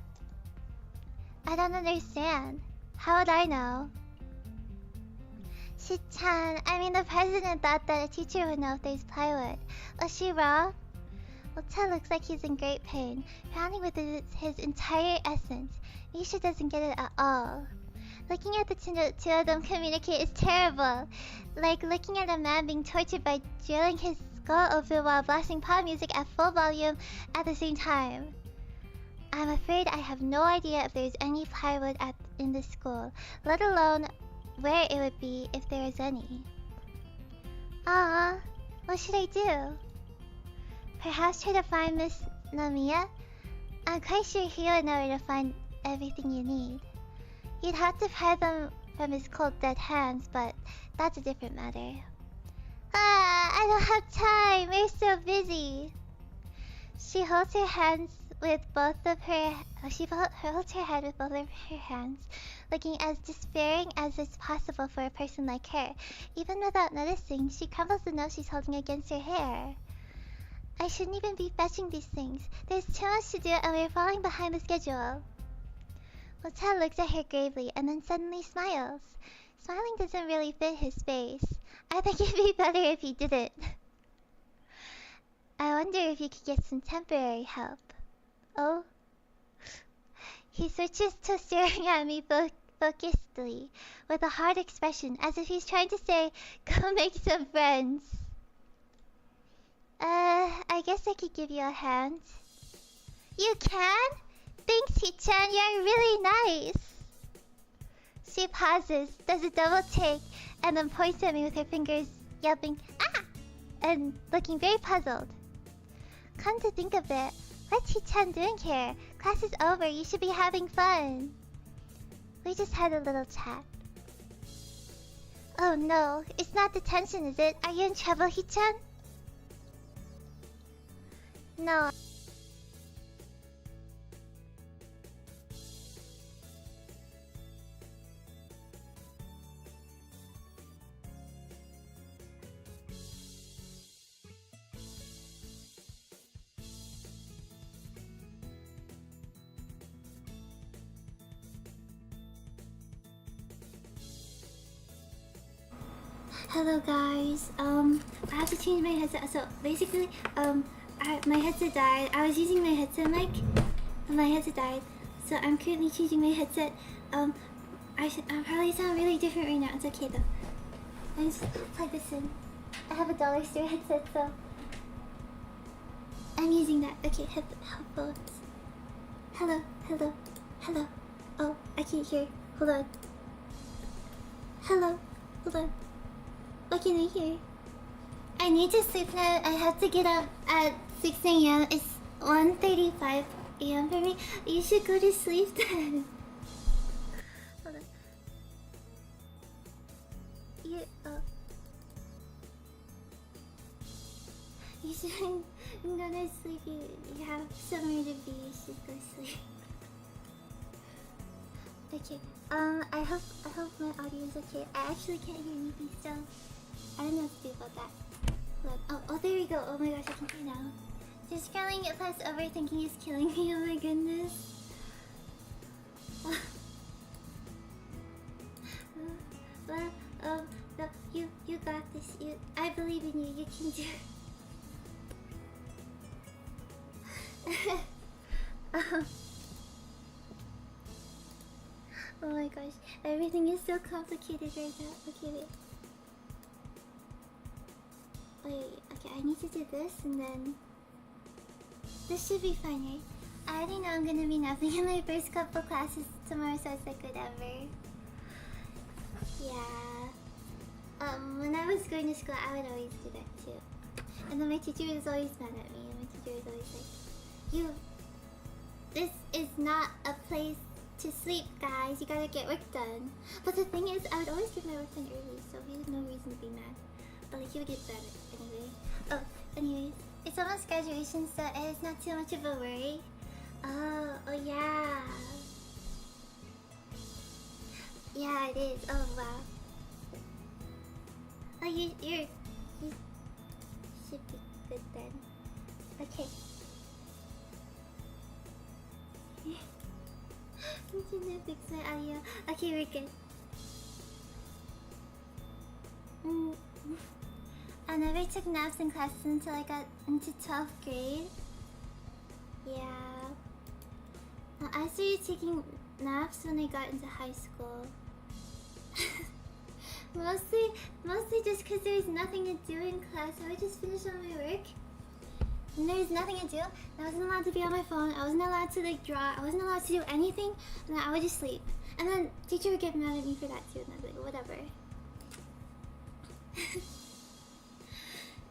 Speaker 1: I don't understand. How would I know? Shit-chan, I mean the president thought that a teacher would know if there's plywood. Was she wrong? Well, Ted looks like he's in great pain, pounding with his entire essence. Misha doesn't get it at all. Looking at the two of them communicate is terrible. Like looking at a man being tortured by drilling his skull open while blasting pop music at full volume at the same time. I'm afraid I have no idea if there's any plywood in this school, let alone where it would be if there is any. What should I do? Perhaps try to find Miss Namiya? I'm quite sure he would know where to find everything you need. You'd have to pry them from his cold dead hands, but that's a different matter. I don't have time, we're so busy. She holds her hands with both of her... She holds her head with both of her hands, looking as despairing as is possible for a person like her. Even without noticing, she crumbles the note she's holding against her hair. I shouldn't even be fetching these things. There's too much to do and we're falling behind the schedule. Motel looks at her gravely and then suddenly smiles. Smiling doesn't really fit his face. I think it'd be better if he didn't. I wonder if you could get some temporary help. Oh? He switches to staring at me focusedly, with a hard expression, as if he's trying to say, go make some friends. I guess I could give you a hand. You can? Thanks, Hichan, you're really nice. She pauses, does a double take, and then points at me with her fingers, yelping, ah! And looking very puzzled. Come to think of it, what's Hichan doing here? Class is over, you should be having fun. We just had a little chat. Oh no, it's not detention, is it? Are you in trouble, Hichan? No. Hello guys, I have to change my headset. So basically, my headset died. I was using my headset mic, and my headset died. So I'm currently changing my headset. I'll probably sound really different right now. It's okay though. I just plug this in. I have a dollar store headset, so I'm using that. Okay, headphones. Hello, hello, hello. Oh, I can't hear. Hold on. Hello, hold on. What can I hear? I need to sleep now. I have to get up at 6 a.m. It's 1:35 a.m. for me. You should go to sleep then. Hold on. You, you should go to sleep. You have somewhere to be. You should go sleep. Okay. I hope my audio is okay. I actually can't hear anything still. I don't know what to do about that. Look. Oh, there we go. Oh my gosh, I can hear now. Just scrolling it plus overthinking is killing me. Oh my goodness. Well, no, you got this. I believe in you. You can do it. Oh my gosh, everything is so complicated right now. Okay, wait. Okay, I need to do this and then... This should be fine, right? I already know I'm gonna be napping in my first couple classes tomorrow, so it's like whatever. Yeah. When I was going to school, I would always do that too. And then my teacher was always mad at me, and my teacher was always like, this is not a place to sleep, guys. You gotta get work done. But the thing is, I would always get my work done early, so he had no reason to be mad. But like, he would get better anyway. Oh, anyways, it's almost graduation, so it's not too much of a worry. Oh yeah. Yeah, it is. Oh wow. Oh, you should be good then. Okay. I'm gonna fix my audio. Okay, we're good. I never took naps in classes until I got into 12th grade. Yeah. I started taking naps when I got into high school. mostly just because there was nothing to do in class. I would just finish all my work. And there was nothing to do. I wasn't allowed to be on my phone. I wasn't allowed to like draw. I wasn't allowed to do anything. And then I would just sleep. And then teacher would get mad at me for that too. And I'd be like, whatever.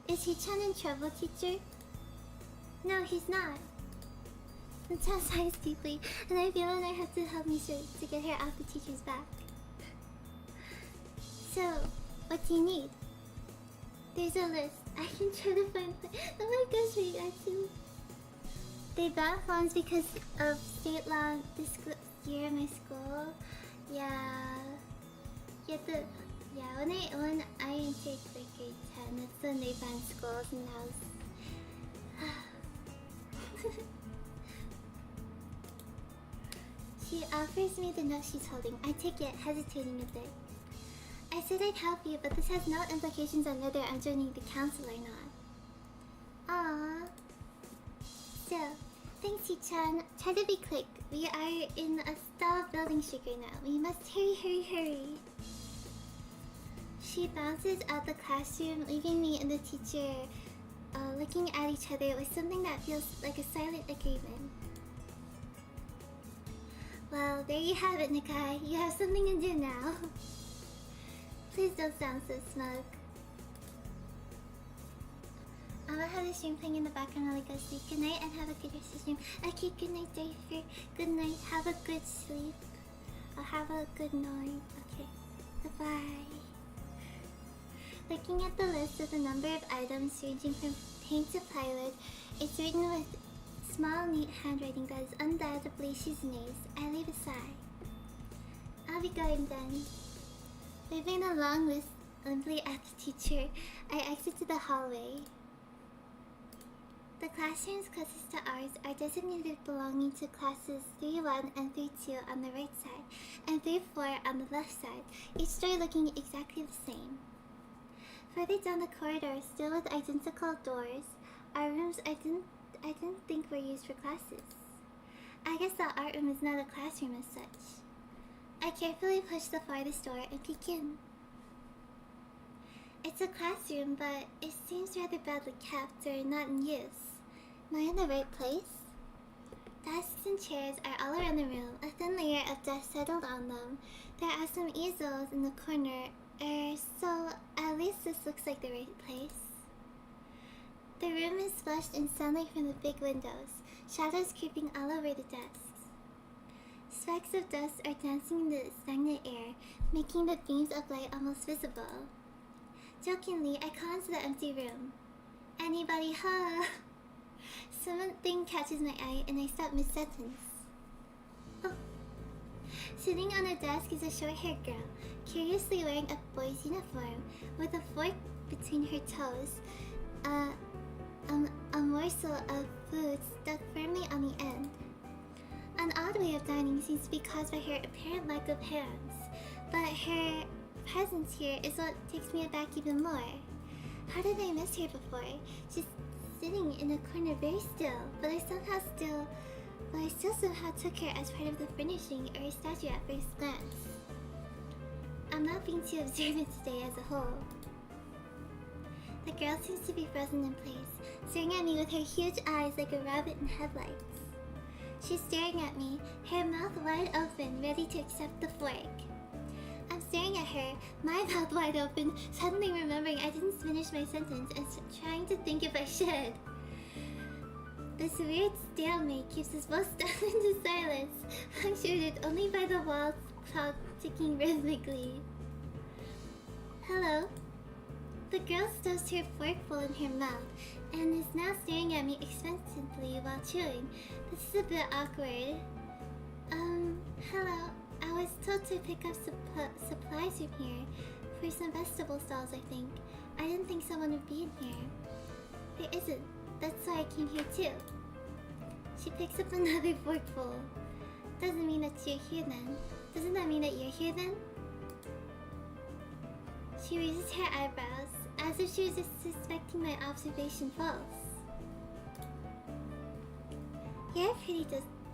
Speaker 1: Is Hee-chan in trouble, teacher? No, he's not. That sounds nice deeply. And I feel that I have to help me to get her off the teacher's back. So, what do you need? There's a list. I can try to find. Oh my gosh, wait, actually. They banned phones because of state law this year in my school. Yeah. When I entered like grade 10, that's when they banned schools and house. She offers me the note she's holding. I take it, hesitating a bit. I said I'd help you, but this has no implications on whether I'm joining the council or not. Aww. So, thanks Hee-chan. Try to be quick. We are in a stalled building streak right now. We must hurry. She bounces out the classroom, leaving me and the teacher looking at each other with something that feels like a silent agreement. Well, there you have it, Nakai. You have something to do now. Please don't sound so smug. I'm gonna have the stream playing in the background while I go sleep. Good night and have a good rest of the stream. Okay, good night, Dave. Good night. Have a good sleep. I'll have a good night. Okay. Goodbye. Looking at the list of the number of items ranging from paint to plywood, it's written with small, neat handwriting that is undoubtedly Shizune's. I leave a sigh. I'll be going then. Leaving a long list limply at the teacher, I exit to the hallway. The classrooms closest to ours are designated belonging to classes 3-1 and 3-2 on the right side, and 3-4 on the left side, each door looking exactly the same. Further down the corridor, still with identical doors, are rooms I didn't think were used for classes. I guess the art room is not a classroom as such. I carefully push the farthest door and peek in. It's a classroom, but it seems rather badly kept or not in use. Am I in the right place? Desks and chairs are all around the room. A thin layer of dust settled on them. There are some easels in the corner, so at least this looks like the right place. The room is flushed in sunlight from the big windows, shadows creeping all over the desks. Specks of dust are dancing in the stagnant air, making the beams of light almost visible. Jokingly, I call into the empty room. Anybody home? Something catches my eye and I stop mid-sentence. Oh. Sitting on a desk is a short-haired girl, curiously wearing a boy's uniform, with a fork between her toes, a morsel of food stuck firmly on the end. An odd way of dining seems to be caused by her apparent lack of hands, but her presence here is what takes me aback even more. How did I miss her before? She's sitting in a corner very still, but I still somehow took her as part of the furnishing or a statue at first glance. I'm not being too observant today as a whole. The girl seems to be frozen in place, staring at me with her huge eyes like a rabbit in headlights. She's staring at me, her mouth wide open, ready to accept the fork. I'm staring at her, my mouth wide open, suddenly remembering I didn't finish my sentence and trying to think if I should. This weird stalemate keeps us both stunned into silence, punctuated only by the wall clock ticking rhythmically. Hello? The girl stuffs her forkful in her mouth and is now staring at me expectantly while chewing. This is a bit awkward. Hello. I was told to pick up supplies from here for some vegetable stalls, I think. I didn't think someone would be in here. There isn't. That's why I came here too. She picks up another forkful. Doesn't mean that you're here then. Doesn't that mean that you're here then? She raises her eyebrows, as if she was just suspecting my observation false. You're pretty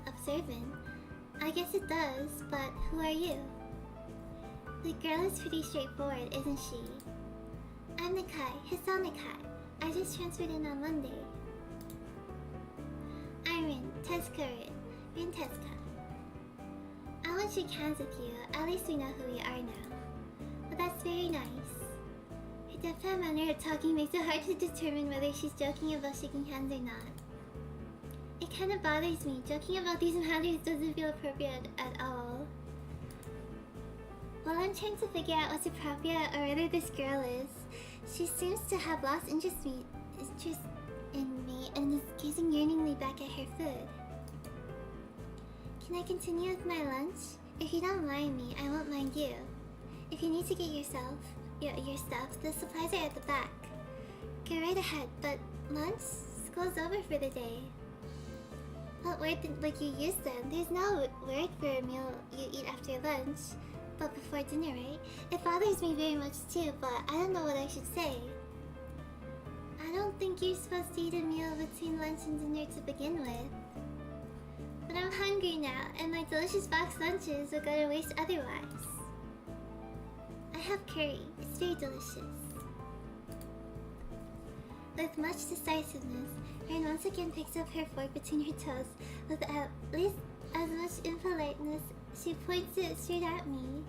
Speaker 1: observant. I guess it does, but who are you? The girl is pretty straightforward, isn't she? I'm Nakai, Hisao Nakai. I just transferred in on Monday. I'm Rin, Tezuka Rin Tezuka. I won't shake hands with you, at least we know who we are now. But that's very nice. Her deadpan manner of talking makes it hard to determine whether she's joking about shaking hands or not. It kind of bothers me. Joking about these matters doesn't feel appropriate at all. While I'm trying to figure out what's appropriate or whether this girl is, she seems to have lost interest in me and is gazing yearningly back at her food. Can I continue with my lunch? If you don't mind me, I won't mind you. If you need to get your stuff, the supplies are at the back. Go right ahead, but lunch? School's over for the day. What word would you use then? There's no word for a meal you eat after lunch, but before dinner, right? It bothers me very much too, but I don't know what I should say. I don't think you're supposed to eat a meal between lunch and dinner to begin with. But I'm hungry now, and my delicious box lunches will go to waste otherwise. I have curry. It's very delicious. With much decisiveness, Rin once again picks up her fork between her toes. With at least as much impoliteness, she points it straight at me.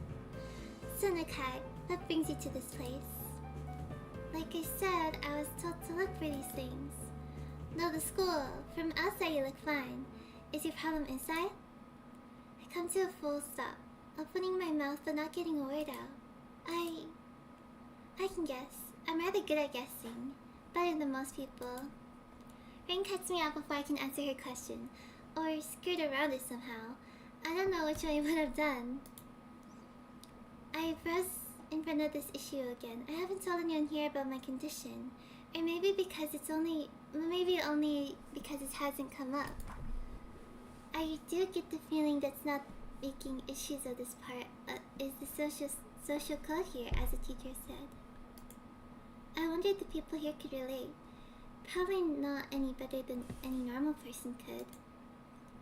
Speaker 1: So Nakai, what brings you to this place? Like I said, I was told to look for these things. No, the school. From outside you look fine. Is your problem inside? I come to a full stop, opening my mouth but not getting a word out. I can guess. I'm rather good at guessing. Better than most people. Rin cuts me off before I can answer her question, or skirt around it somehow. I don't know which way I would have done. I froze in front of this issue again. I haven't told anyone here about my condition, or maybe only because it hasn't come up. I do get the feeling that's not making issues of this part is the social code here, as the teacher said. I wonder if the people here could relate. Probably not any better than any normal person could.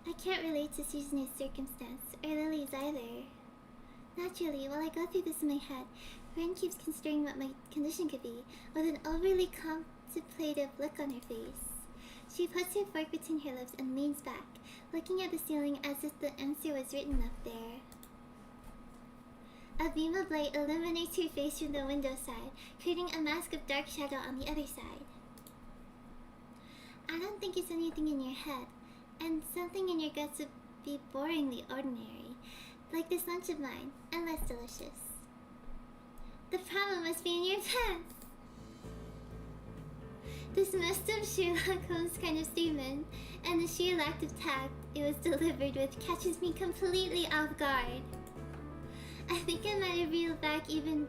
Speaker 1: I can't relate to Susan's circumstance, or Lily's either. Naturally, while I go through this in my head, Rin keeps considering what my condition could be, with an overly contemplative look on her face.
Speaker 2: She puts her fork between her lips and leans back, looking at the ceiling as if the answer was written up there. A beam of light illuminates her face from the window side, creating a mask of dark shadow on the other side. I don't think it's anything in your head, and something in your guts would be boringly ordinary, like this lunch of mine, and less delicious. The problem must be in your pants. This messed up Sherlock Holmes kind of statement, and the sheer lack of tact it was delivered with catches me completely off guard. I think I might have reeled back even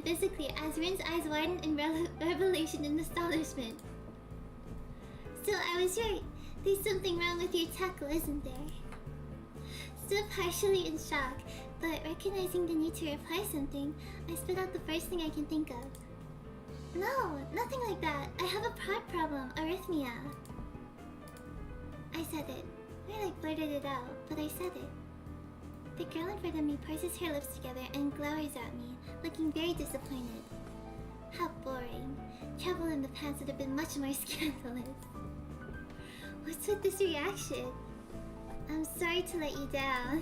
Speaker 2: physically as Rin's eyes widened in revelation and astonishment. So I was right. There's something wrong with your tackle, isn't there? Still partially in shock, but recognizing the need to reply something, I spit out the first thing I can think of. No, nothing like that. I have a prod problem, arrhythmia. I said it. I blurted it out, but I said it. The girl in front of me purses her lips together and glowers at me, looking very disappointed. How boring. Trouble in the pants would have been much more scandalous. What's with this reaction? I'm sorry to let you down.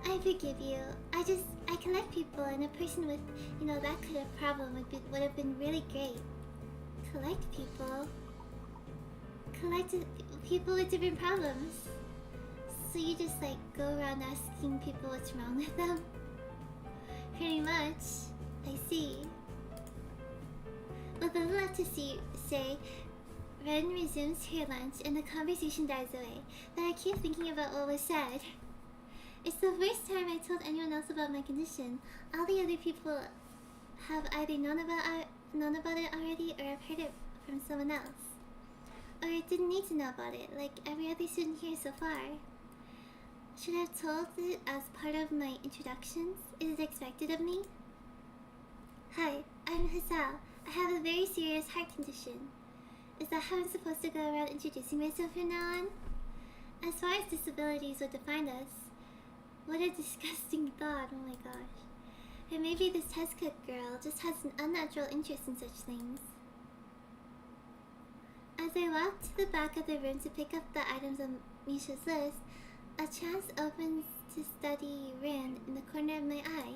Speaker 2: I forgive you. I collect people, and a person with, that kind of problem would have been really great. Collect people? Collect people with different problems. So you just go around asking people what's wrong with them? Pretty much. I see. With little left to say, Ren resumes her lunch and the conversation dies away, but I keep thinking about what was said. It's the first time I told anyone else about my condition. All the other people have either known about it already, or have heard it from someone else. Or didn't need to know about it, like every other student here so far. Should I have told it as part of my introductions? Is it expected of me? Hi, I'm Hasal. I have a very serious heart condition. Is that how I'm supposed to go around introducing myself from now on? As far as disabilities would define us, what a disgusting thought, oh my gosh. Or maybe this test cook girl just has an unnatural interest in such things. As I walk to the back of the room to pick up the items on Misha's list, a chance opens to study Rin in the corner of my eye.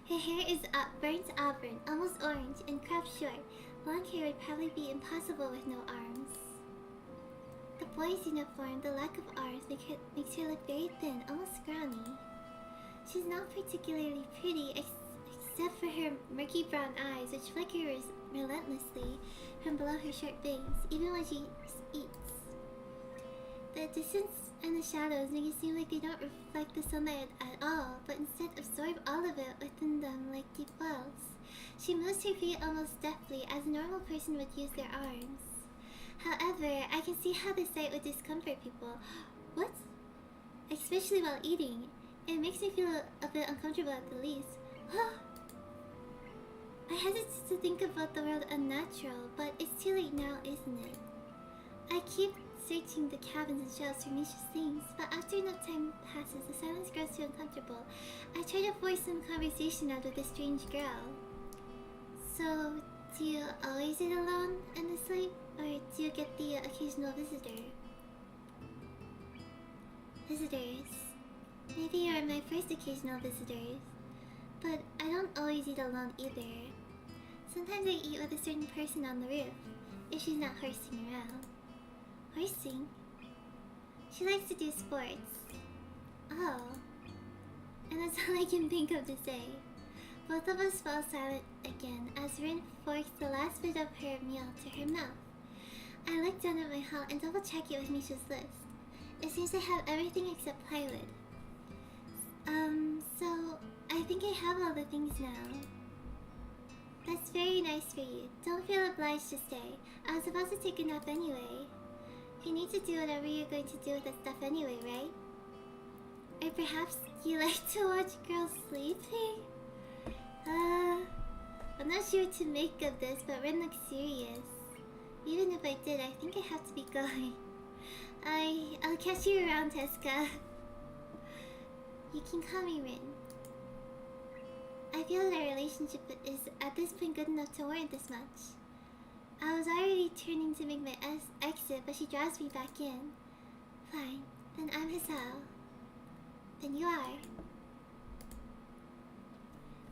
Speaker 2: Her hair is burnt auburn, almost orange, and cropped short. Long hair would probably be impossible with no arms. The boy's uniform, the lack of arms, makes her look very thin, almost scrawny. She's not particularly pretty, except for her murky brown eyes, which flicker relentlessly from below her short bangs, even when she eats. The distance and the shadows make it seem like they don't reflect the sunlight at all, but instead absorb all of it within them like deep wells. She moves her feet almost deftly, as a normal person would use their arms. However, I can see how the sight would discomfort people. What? Especially while eating. It makes me feel a bit uncomfortable at the least. I hesitate to think about the world unnatural, but it's too late now, isn't it? I keep searching the cabins and shelves for Misha's things, but after enough time passes, the silence grows too uncomfortable. I try to force some conversation out with this strange girl. So, do you always eat alone in the sleep, or do you get the occasional visitor? Visitors. Maybe you're my first occasional visitors, but I don't always eat alone either. Sometimes I eat with a certain person on the roof, if she's not horsing around. Horsing? She likes to do sports. Oh. And that's all I can think of to say. Both of us fall silent again as Rin forks the last bit of her meal to her mouth. I look down at my haul and double check it with Misha's list. It seems to have everything except plywood. So I think I have all the things now. That's very nice for you. Don't feel obliged to stay. I was about to take a nap anyway. You need to do whatever you're going to do with that stuff anyway, right? Or perhaps you like to watch girls sleeping? I'm not sure what to make of this, but Rin looks serious. Even if I did, I think I have to be going. I'll catch you around, Teska. You can call me Rin. I feel that our relationship is at this point good enough to warrant this much. I was already turning to make my exit, but she draws me back in. Fine, then I'm Hazel. Then you are.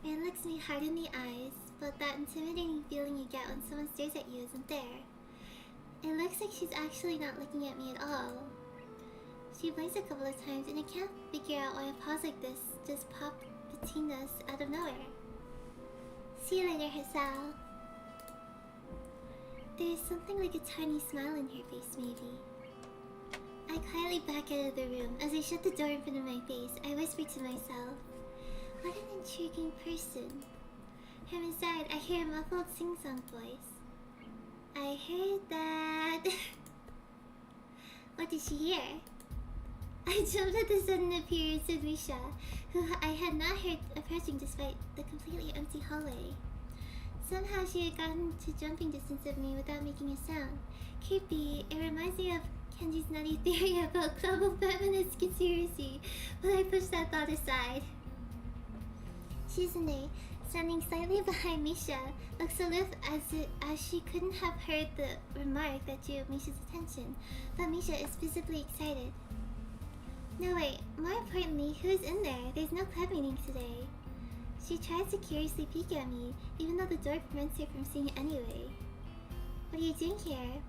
Speaker 2: Rin looks me hard in the eyes, but that intimidating feeling you get when someone stares at you isn't there. It looks like she's actually not looking at me at all. She blinks a couple of times, and I can't figure out why a pause like this just popped between us out of nowhere. See you later, Hazel. There's something like a tiny smile in her face, maybe. I quietly back out of the room. As I shut the door in front of my face, I whisper to myself, what an intriguing person. From inside, I hear a muffled sing-song voice. I heard that. What did she hear? I jumped at the sudden appearance of Misha, who I had not heard approaching despite the completely empty hallway. Somehow she had gotten to jumping distance of me without making a sound. Creepy, it reminds me of Kenji's nutty theory about global feminist conspiracy, but I pushed that thought aside. Shizune, standing slightly behind Misha, looks aloof as she couldn't have heard the remark that drew Misha's attention, but Misha is visibly excited. No wait, more importantly, who's in there? There's no club meeting today. She tries to curiously peek at me, even though the door prevents her from seeing it anyway. What are you doing here?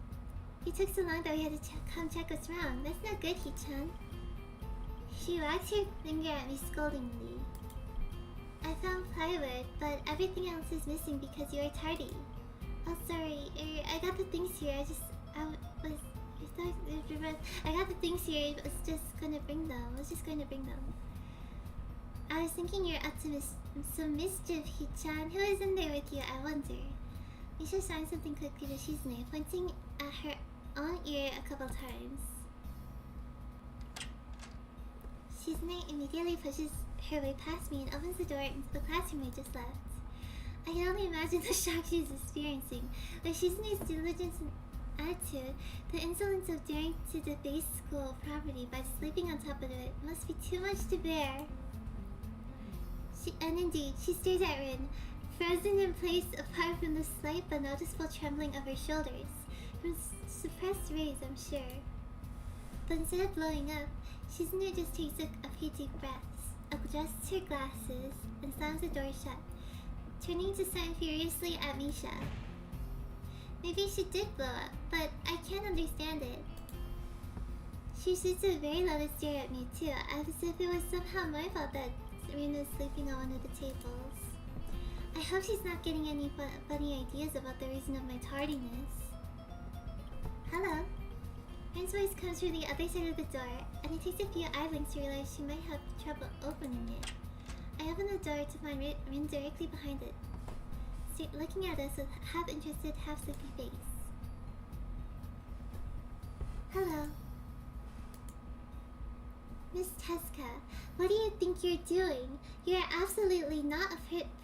Speaker 2: You took so long that we had to come check what's wrong. That's not good, Hee-chan. She wags her finger at me scoldingly. I found plywood, but everything else is missing because you are tardy. Oh, sorry. I got the things here. I got the things here. I was just gonna bring them. I was thinking you're up to some mischief, Hee-chan. Who is in there with you, I wonder? Misha signed something quickly to Shizune, pointing at her own ear a couple times. Shizune immediately pushes her way past me and opens the door into the classroom I just left. I can only imagine the shock she's experiencing. With Shizune's diligence and attitude, the insolence of daring to debase school property by sleeping on top of it must be too much to bear. And indeed, she stares at Rin, frozen in place apart from the slight but noticeable trembling of her shoulders. From suppressed rays, I'm sure. But instead of blowing up, Shizune just takes a few deep breaths, adjusts her glasses, and slams the door shut, turning to sign furiously at Misha. Maybe she did blow up, but I can't understand it. She shoots a very loud stare at me too, as if it was somehow my fault that Rin was sleeping on one of the tables. I hope she's not getting any funny ideas about the reason of my tardiness. Hello. Rin's voice comes through the other side of the door, and it takes a few eye blinks to realize she might have trouble opening it. I open the door to find Rin directly behind it, looking at us with half-interested, half-sleepy face. Hello. Miss Tezuka, what do you think you're doing? You are absolutely not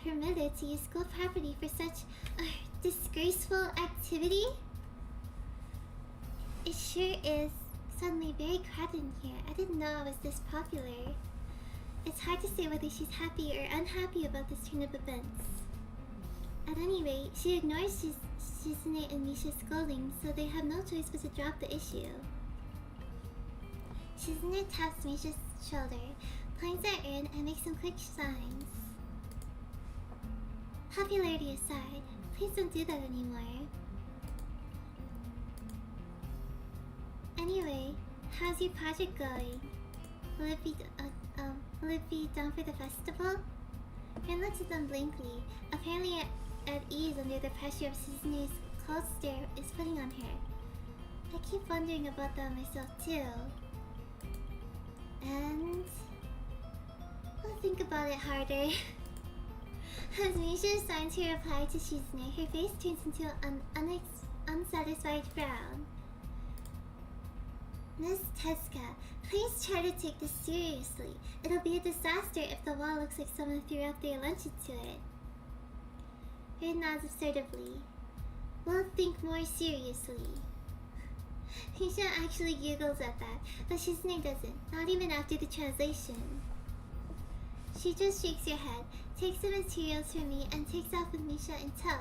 Speaker 2: permitted to use school property for such a disgraceful activity. It sure is suddenly very crowded in here. I didn't know I was this popular. It's hard to say whether she's happy or unhappy about this turn of events. At any rate, she ignores Shizune and Misha's scolding, so they have no choice but to drop the issue. Shizune taps Misha's shoulder, points at Rin, and makes some quick signs. Popularity aside, please don't do that anymore. Anyway, how's your project going? Will it be done for the festival? Rin looks at them blankly, apparently at ease under the pressure of Shizune's cold stare is putting on her. I keep wondering about that myself too. And I'll think about it harder. As Misha signs her reply to Shizune, her face turns into an unsatisfied frown. Miss Tezuka, please try to take this seriously. It'll be a disaster if the wall looks like someone threw up their lunch into it. Rin nods assertively. We'll think more seriously. Misha actually giggles at that, but Shizune doesn't, not even after the translation. She just shakes her head, takes the materials from me, and takes off with Misha in tow.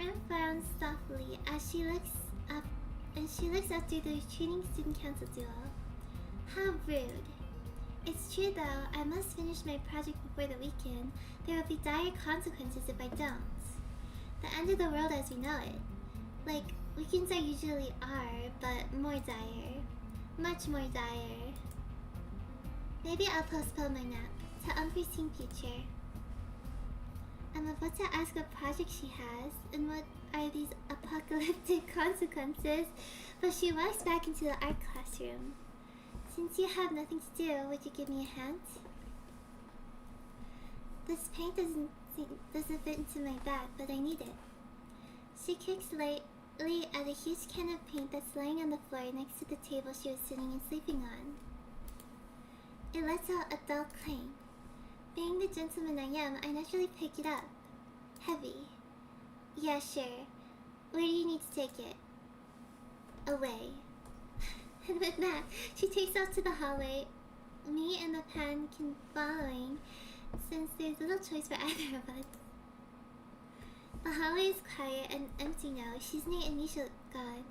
Speaker 2: Ren frowns softly as she looks up through the retreating student council duo. How rude. It's true though, I must finish my project before the weekend. There will be dire consequences if I don't. The end of the world as we know it. Like, weekends usually are, but more dire. Much more dire. Maybe I'll postpone my nap to unforeseen future. I'm about to ask what project she has and what are these apocalyptic consequences, but she walks back into the art classroom. Since you have nothing to do, would you give me a hand? This paint doesn't fit into my bag, but I need it. She kicks lightly at a huge can of paint that's lying on the floor next to the table she was sitting and sleeping on. It lets out a dull clang. Being the gentleman I am, I naturally pick it up. Heavy. Yeah, sure. Where do you need to take it? Away. And with that, she takes off to the hallway, me and the pan can following, since there's little choice for either of us. The hallway is quiet and empty now. Shizune and Misha gone,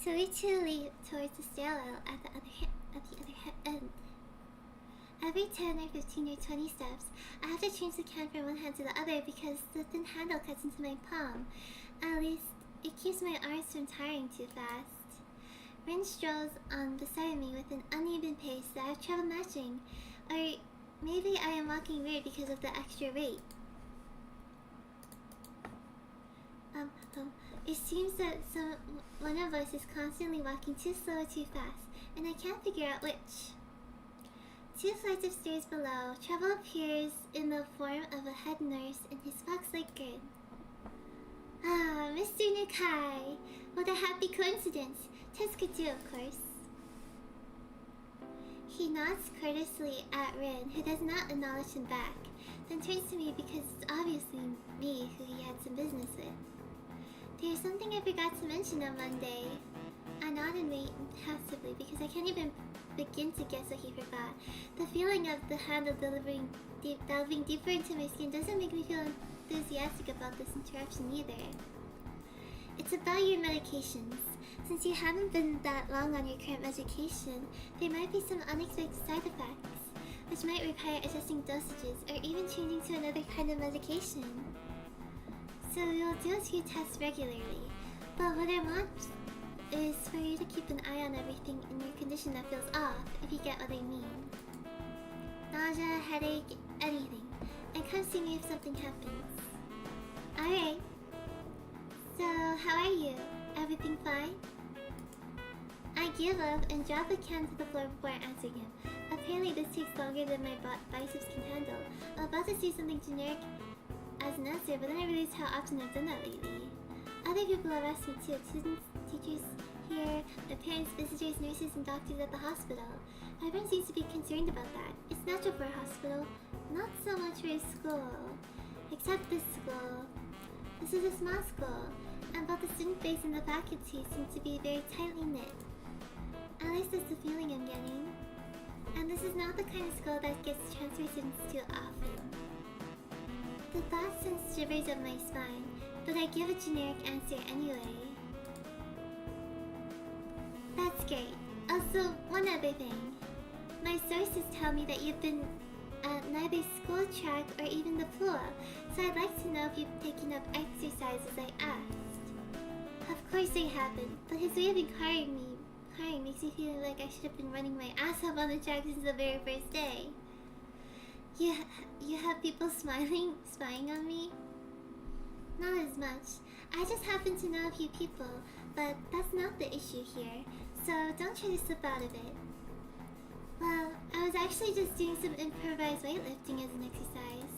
Speaker 2: so we two lead towards the stairwell at the other end. Every 10 or 15 or 20 steps, I have to change the can from one hand to the other because the thin handle cuts into my palm. At least, it keeps my arms from tiring too fast. Rin strolls on beside me with an uneven pace that I have trouble matching. Or maybe I am walking weird because of the extra weight. It seems that one of us is constantly walking too slow or too fast, and I can't figure out which. 2 flights of stairs below, trouble appears in the form of a head nurse and his fox-like grin. Ah, Mr. Nakai! What a happy coincidence! Tezuka too, of course. He nods courteously at Rin, who does not acknowledge him back, then turns to me because it's obviously me who he had some business with. There's something I forgot to mention on Monday. I nod and wait passively because I can't even begin to guess what he forgot. The feeling of the handle delving deeper into my skin doesn't make me feel enthusiastic about this interruption either. It's about your medications. Since you haven't been that long on your current medication, there might be some unexpected side effects, which might require adjusting dosages or even changing to another kind of medication. So we'll do a few tests regularly, but what I want is for you to keep an eye on everything in your condition that feels off, if you get what I mean. Nausea, headache, anything. And come see me if something happens. Alright. So, how are you? Everything fine? I give up and drop the can to the floor before answering him. Apparently this takes longer than my biceps can handle. I'm about to say something generic as an answer, but then I realized how often I've done that lately. Other people have asked me too. Students, teachers here, my parents, visitors, nurses, and doctors at the hospital. Everyone seems to be concerned about that. It's natural for a hospital, not so much for a school. Except this school. This is a small school, and both the student base and the faculty seem to be very tightly knit. At least that's the feeling I'm getting. And this is not the kind of school that gets transfer students too often. The thought sends shivers up my spine, but I give a generic answer anyway. That's great. Also, one other thing. My sources tell me that you've been at neither school track or even the pool, so I'd like to know if you've taken up exercise as I asked. Of course I haven't, but his way of inquiring makes me feel like I should have been running my ass off on the track since the very first day. You have people spying on me? Not as much. I just happen to know a few people, but that's not the issue here, so don't try to slip out of it. Well, I was actually just doing some improvised weightlifting as an exercise.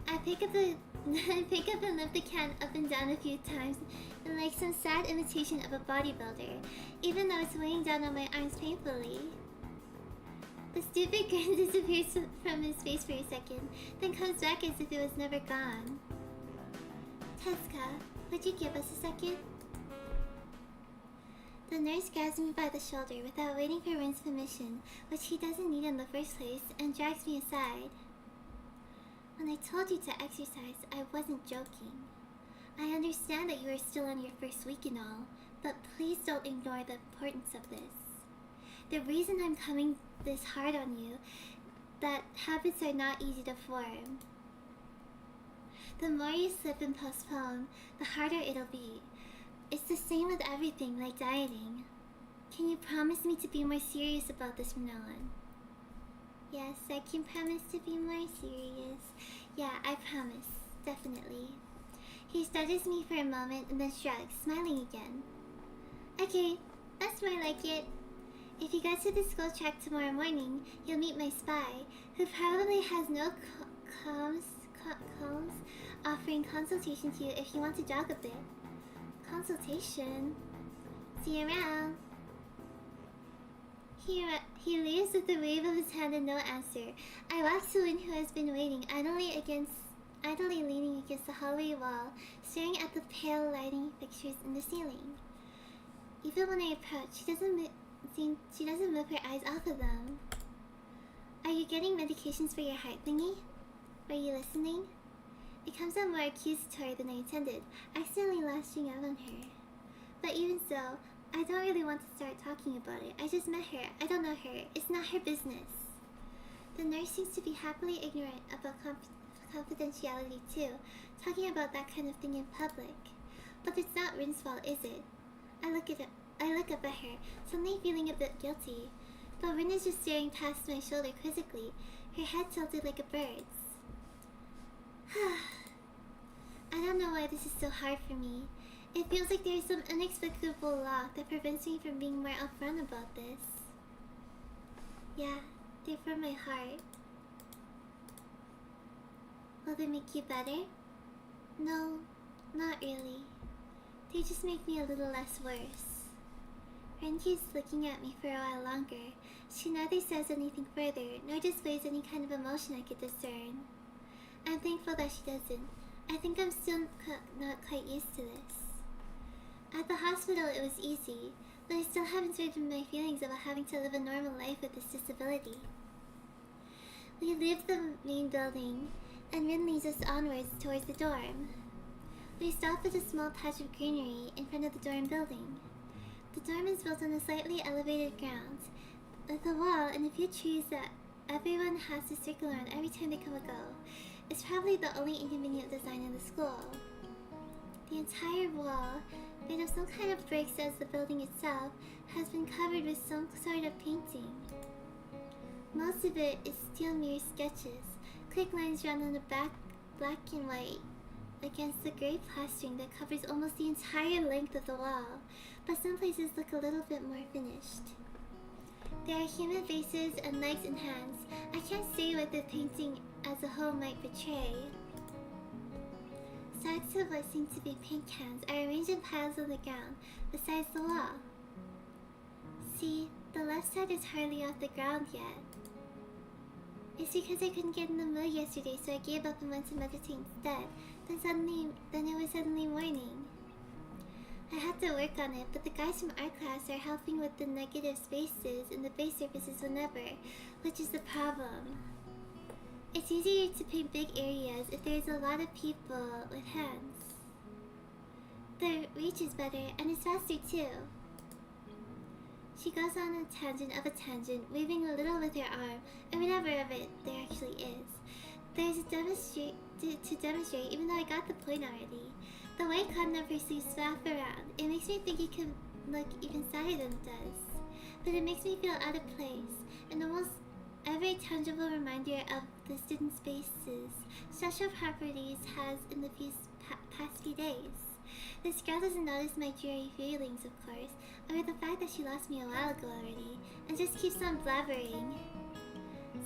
Speaker 2: I pick up and lift the can up and down a few times in like some sad imitation of a bodybuilder, even though it's weighing down on my arms painfully. The stupid grin disappears from his face for a second, then comes back as if it was never gone. Tezuka, would you give us a second? The nurse grabs me by the shoulder without waiting for Rin's permission, which he doesn't need in the first place, and drags me aside. When I told you to exercise, I wasn't joking. I understand that you are still on your first week and all, but please don't ignore the importance of this. The reason I'm coming this hard on you, that habits are not easy to form. The more you slip and postpone, the harder it'll be. It's the same with everything, like dieting. Can you promise me to be more serious about this from now on? Yes, I can promise to be more serious. Yeah, I promise. Definitely. He studies me for a moment and then shrugs, smiling again. Okay, that's more like it. If you go to the school track tomorrow morning, you'll meet my spy, who probably has no comms offering consultation to you if you want to jog a bit. Consultation? See you around. He leaves with a wave of his hand and no answer. I walk to Win, who has been waiting, idly leaning against the hallway wall, staring at the pale lighting fixtures in the ceiling. Even when I approach, she doesn't move her eyes off of them. Are you getting medications for your heart thingy? Were you listening? It comes out more accusatory than I intended, accidentally lashing out on her. But even so, I don't really want to start talking about it. I just met her. I don't know her. It's not her business. The nurse seems to be happily ignorant about confidentiality too, talking about that kind of thing in public. But it's not Rin's fault, is it? I look up at her, suddenly feeling a bit guilty. But Rin is just staring past my shoulder quizzically, her head tilted like a bird's. I don't know why this is so hard for me. It feels like there is some inexplicable lock that prevents me from being more upfront about this. Yeah, they're from my heart. Will they make you better? No, not really. They just make me a little less worse. Ren keeps looking at me for a while longer. She neither says anything further, nor displays any kind of emotion I could discern. I'm thankful that she doesn't. I think I'm still not quite used to this. At the hospital it was easy, but I still haven't sorted my feelings about having to live a normal life with this disability. We leave the main building, and Rin leads us onwards towards the dorm. We stop at a small patch of greenery in front of the dorm building. The dorm is built on a slightly elevated ground, with a wall and a few trees that everyone has to circle around every time they come or go. It's probably the only inconvenient design in the school. The entire wall, made of some kind of bricks as the building itself, has been covered with some sort of painting. Most of it is still mere sketches, quick lines drawn on the back, black and white, against the gray plastering that covers almost the entire length of the wall, but some places look a little bit more finished. There are human faces and legs and hands. I can't say what the painting as a whole might portray. Sacks of what seem to be paint cans are arranged in piles on the ground, besides the wall. See, the left side is hardly off the ground yet. It's because I couldn't get in the mood yesterday, so I gave up and went to meditate instead. Then it was suddenly morning. I had to work on it, but the guys from art class are helping with the negative spaces and the base surfaces whenever, which is the problem. It's easier to paint big areas if there's a lot of people with hands. The reach is better, and it's faster too. She goes on a tangent of a tangent, waving a little with her arm, or whatever of it there actually is. There's to demonstrate, even though I got the point already. The white cotton of her sleeves flap around. It makes me think it could look even sadder than it does. But it makes me feel out of place, and almost every tangible reminder of the student spaces special properties has in the past few days. This girl doesn't notice my dreary feelings, of course, or the fact that she lost me a while ago already, and just keeps on blabbering.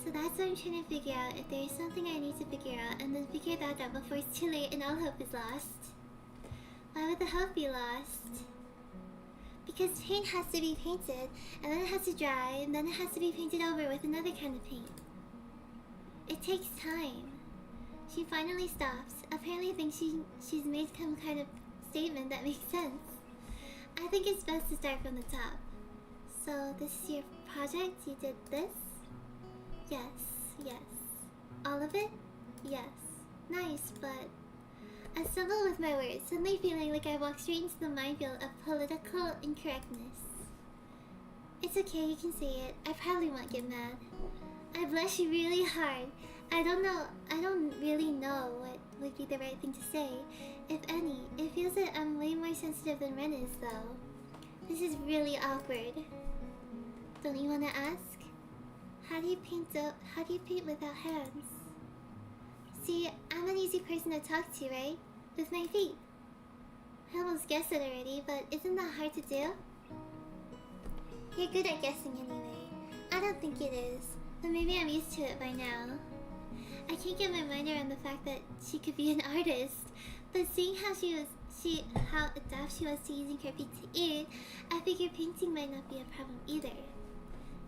Speaker 2: So that's what I'm trying to figure out, if there is something I need to figure out, and then figure that out before it's too late and all hope is lost. Why would the hope be lost? Because paint has to be painted, and then it has to dry, and then it has to be painted over with another kind of paint. It takes time. She finally stops, apparently thinks she's made some kind of statement that makes sense. I think it's best to start from the top. So this is your project? You did this? Yes, yes. All of it? Yes. Nice, but I stumble with my words, suddenly feeling like I walked straight into the minefield of political incorrectness. It's okay, you can say it. I probably won't get mad. I blush really hard. I don't really know what would be the right thing to say, if any. It feels that I'm way more sensitive than Ren is, though. This is really awkward. Don't you want to ask? How do you paint without hands? See, I'm an easy person to talk to, right? With my feet. I almost guessed it already, but isn't that hard to do? You're good at guessing anyway. I don't think it is, but maybe I'm used to it by now. I can't get my mind around the fact that she could be an artist, but seeing how adept she was to using her feet to eat, I figured painting might not be a problem either.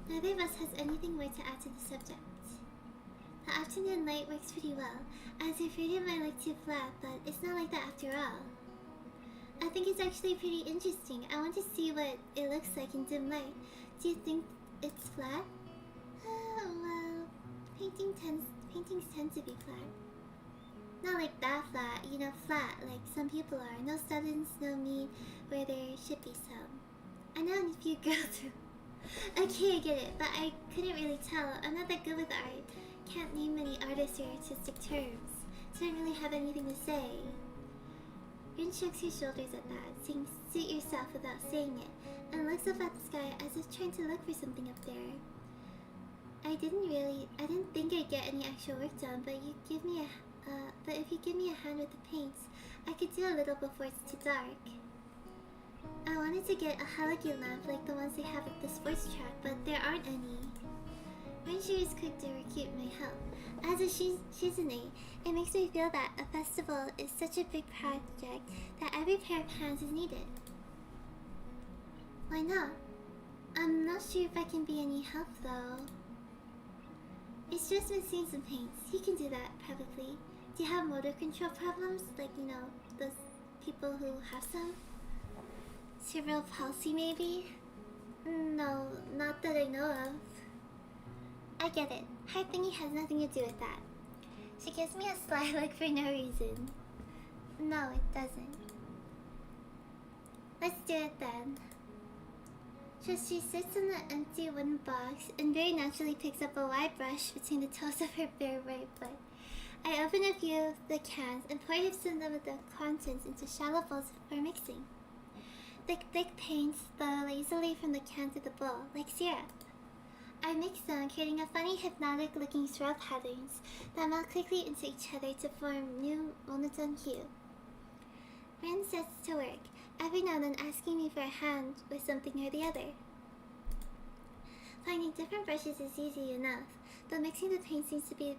Speaker 2: Neither of us has anything more to add to the subject. The afternoon light works pretty well. I was afraid it might look too flat, but it's not like that after all. I think it's actually pretty interesting. I want to see what it looks like in dim light. Do you think it's flat? Well, paintings tend to be flat. Not like that flat, flat like some people are. No studdings, no meat where there should be some. I know a few girls who... Okay, I get it, but I couldn't really tell. I'm not that good with art. Can't name many artists or artistic terms, so I don't really have anything to say. Rin shrugs her shoulders at that, saying suit yourself without saying it, and looks up at the sky as if trying to look for something up there. I didn't think I'd get any actual work done, but if you give me a hand with the paints, I could do a little before it's too dark. I wanted to get a halogen lamp like the ones they have at the sports track, but there aren't any. Rin sure is quick to recruit my help. As a Shizune, it makes me feel that a festival is such a big project that every pair of hands is needed. Why not? I'm not sure if I can be any help though. It's just mixing some paints. You can do that, probably. Do you have motor control problems? Like, those people who have some? Cerebral palsy, maybe? No, not that I know of. I get it. Her thingy has nothing to do with that. She gives me a sly look for no reason. No, it doesn't. Let's do it then. So she sits in the empty wooden box and very naturally picks up a wide brush between the toes of her bare right foot. I open a few of the cans and pour some of the contents into shallow bowls for mixing. The thick paints flow lazily from the can to the bowl, like syrup. I mix them, creating a funny hypnotic-looking swirl patterns that melt quickly into each other to form new monotone hue. Rin sets to work, every now and then asking me for a hand with something or the other. Finding different brushes is easy enough, but mixing the paint seems to be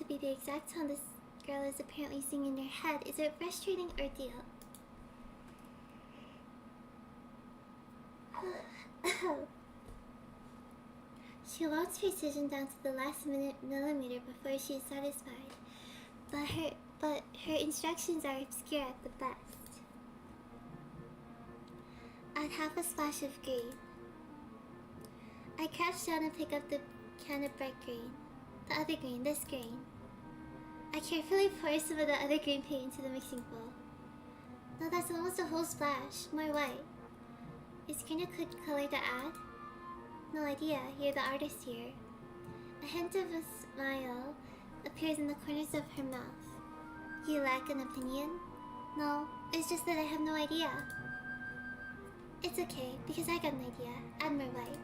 Speaker 2: the exact tone this girl is apparently singing in her head is a frustrating ordeal. She wants precision down to the last millimeter before she is satisfied, but her instructions are obscure at the best. Add half a splash of green. I crouch down and pick up the can of bright green. The other green, this green. I carefully pour some of the other green paint into the mixing bowl. No, that's almost a whole splash. More white. Is green a good color to add? No idea. You're the artist here. A hint of a smile appears in the corners of her mouth. You lack an opinion? No, it's just that I have no idea. It's okay, because I got an idea. Add more white.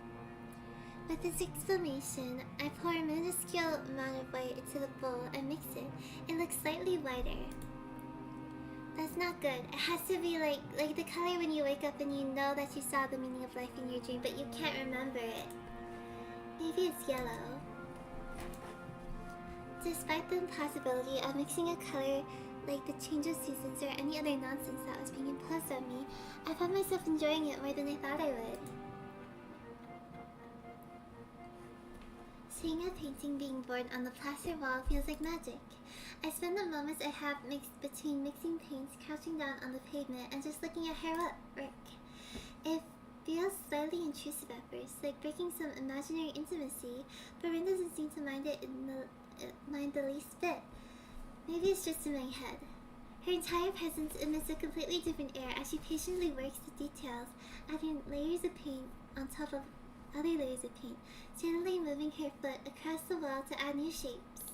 Speaker 2: With this exclamation, I pour a minuscule amount of white into the bowl and mix it. It looks slightly whiter. That's not good. It has to be like the color when you wake up and you know that you saw the meaning of life in your dream, but you can't remember it. Maybe it's yellow. Despite the impossibility of mixing a color like the change of seasons or any other nonsense that was being imposed on me, I found myself enjoying it more than I thought I would. Seeing a painting being born on the plaster wall feels like magic. I spend the moments I have mixed between mixing paints, crouching down on the pavement, and just looking at her work. It feels slightly intrusive at first, like breaking some imaginary intimacy, but Rin doesn't seem to mind the least bit. Maybe it's just in my head. Her entire presence emits a completely different air as she patiently works the details, adding layers of paint on top of other layers of paint, gently moving her foot across the wall to add new shapes.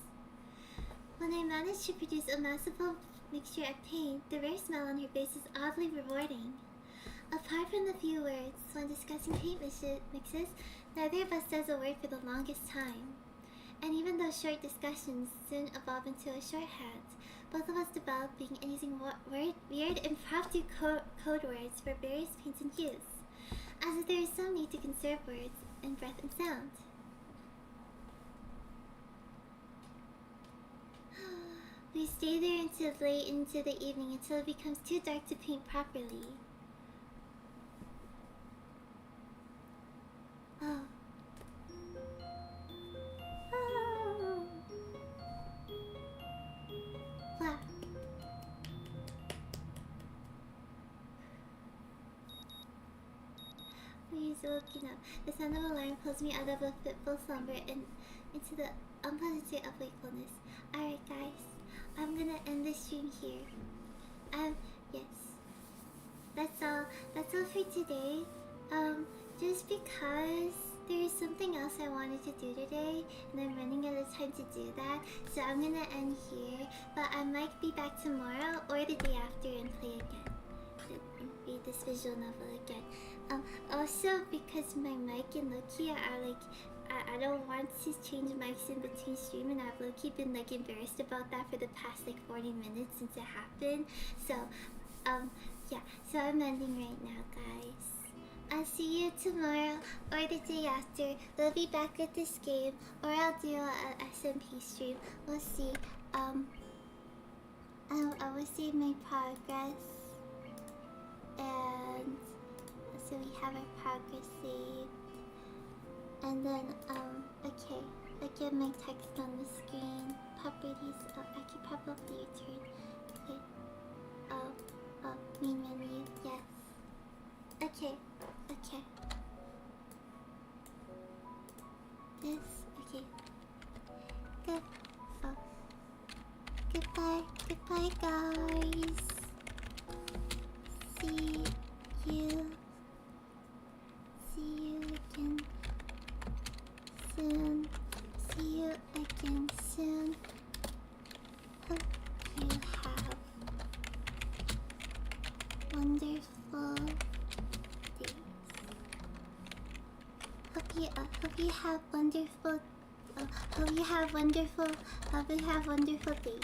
Speaker 2: When I manage to produce a masterful mixture of paint, the rare smile on her face is oddly rewarding. Apart from the few words, when discussing paint mixes, neither of us says a word for the longest time. And even though short discussions soon evolve into a shorthand, both of us developing and using weird impromptu code words for various paints and hues, as if there is some need to conserve words in breath and sound. We stay there until late into the evening until it becomes too dark to paint properly. Oh. Oh. Wow. Please waking up. The sound of alarm pulls me out of a fitful slumber and into the unpleasant state of wakefulness. Alright guys, I'm gonna end the stream here. Yes. That's all for today. Just because there is something else I wanted to do today, and I'm running out of time to do that, so I'm gonna end here. But I might be back tomorrow or the day after and play again. Read this visual novel again. Also because my mic and Loki are like, I don't want to change mics in between stream, and I've Loki been like embarrassed about that for the past like 40 minutes since it happened. So, yeah. So I'm ending right now, guys. I'll see you tomorrow or the day after. We'll be back with this game, or I'll do an SMP stream. We'll see. I will save my progress, and so we have our progress saved. And then, okay, again my text on the screen. Properties. I can probably return. Okay. Main menu. Yes. Okay. Okay. Yes. Okay. Good. Oh. Goodbye. Goodbye, guys. See you. See you again soon. See you again soon. Hope you have wonderful days. Hope you have wonderful. Hope you have wonderful days.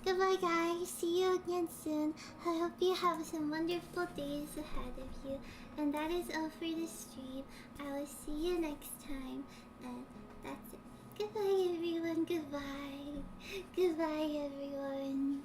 Speaker 2: Goodbye, guys. See you again soon. I hope you have some wonderful days ahead of you. And that is all for the stream. I will see you next time. And that's it. Goodbye, everyone. Goodbye. Goodbye, everyone.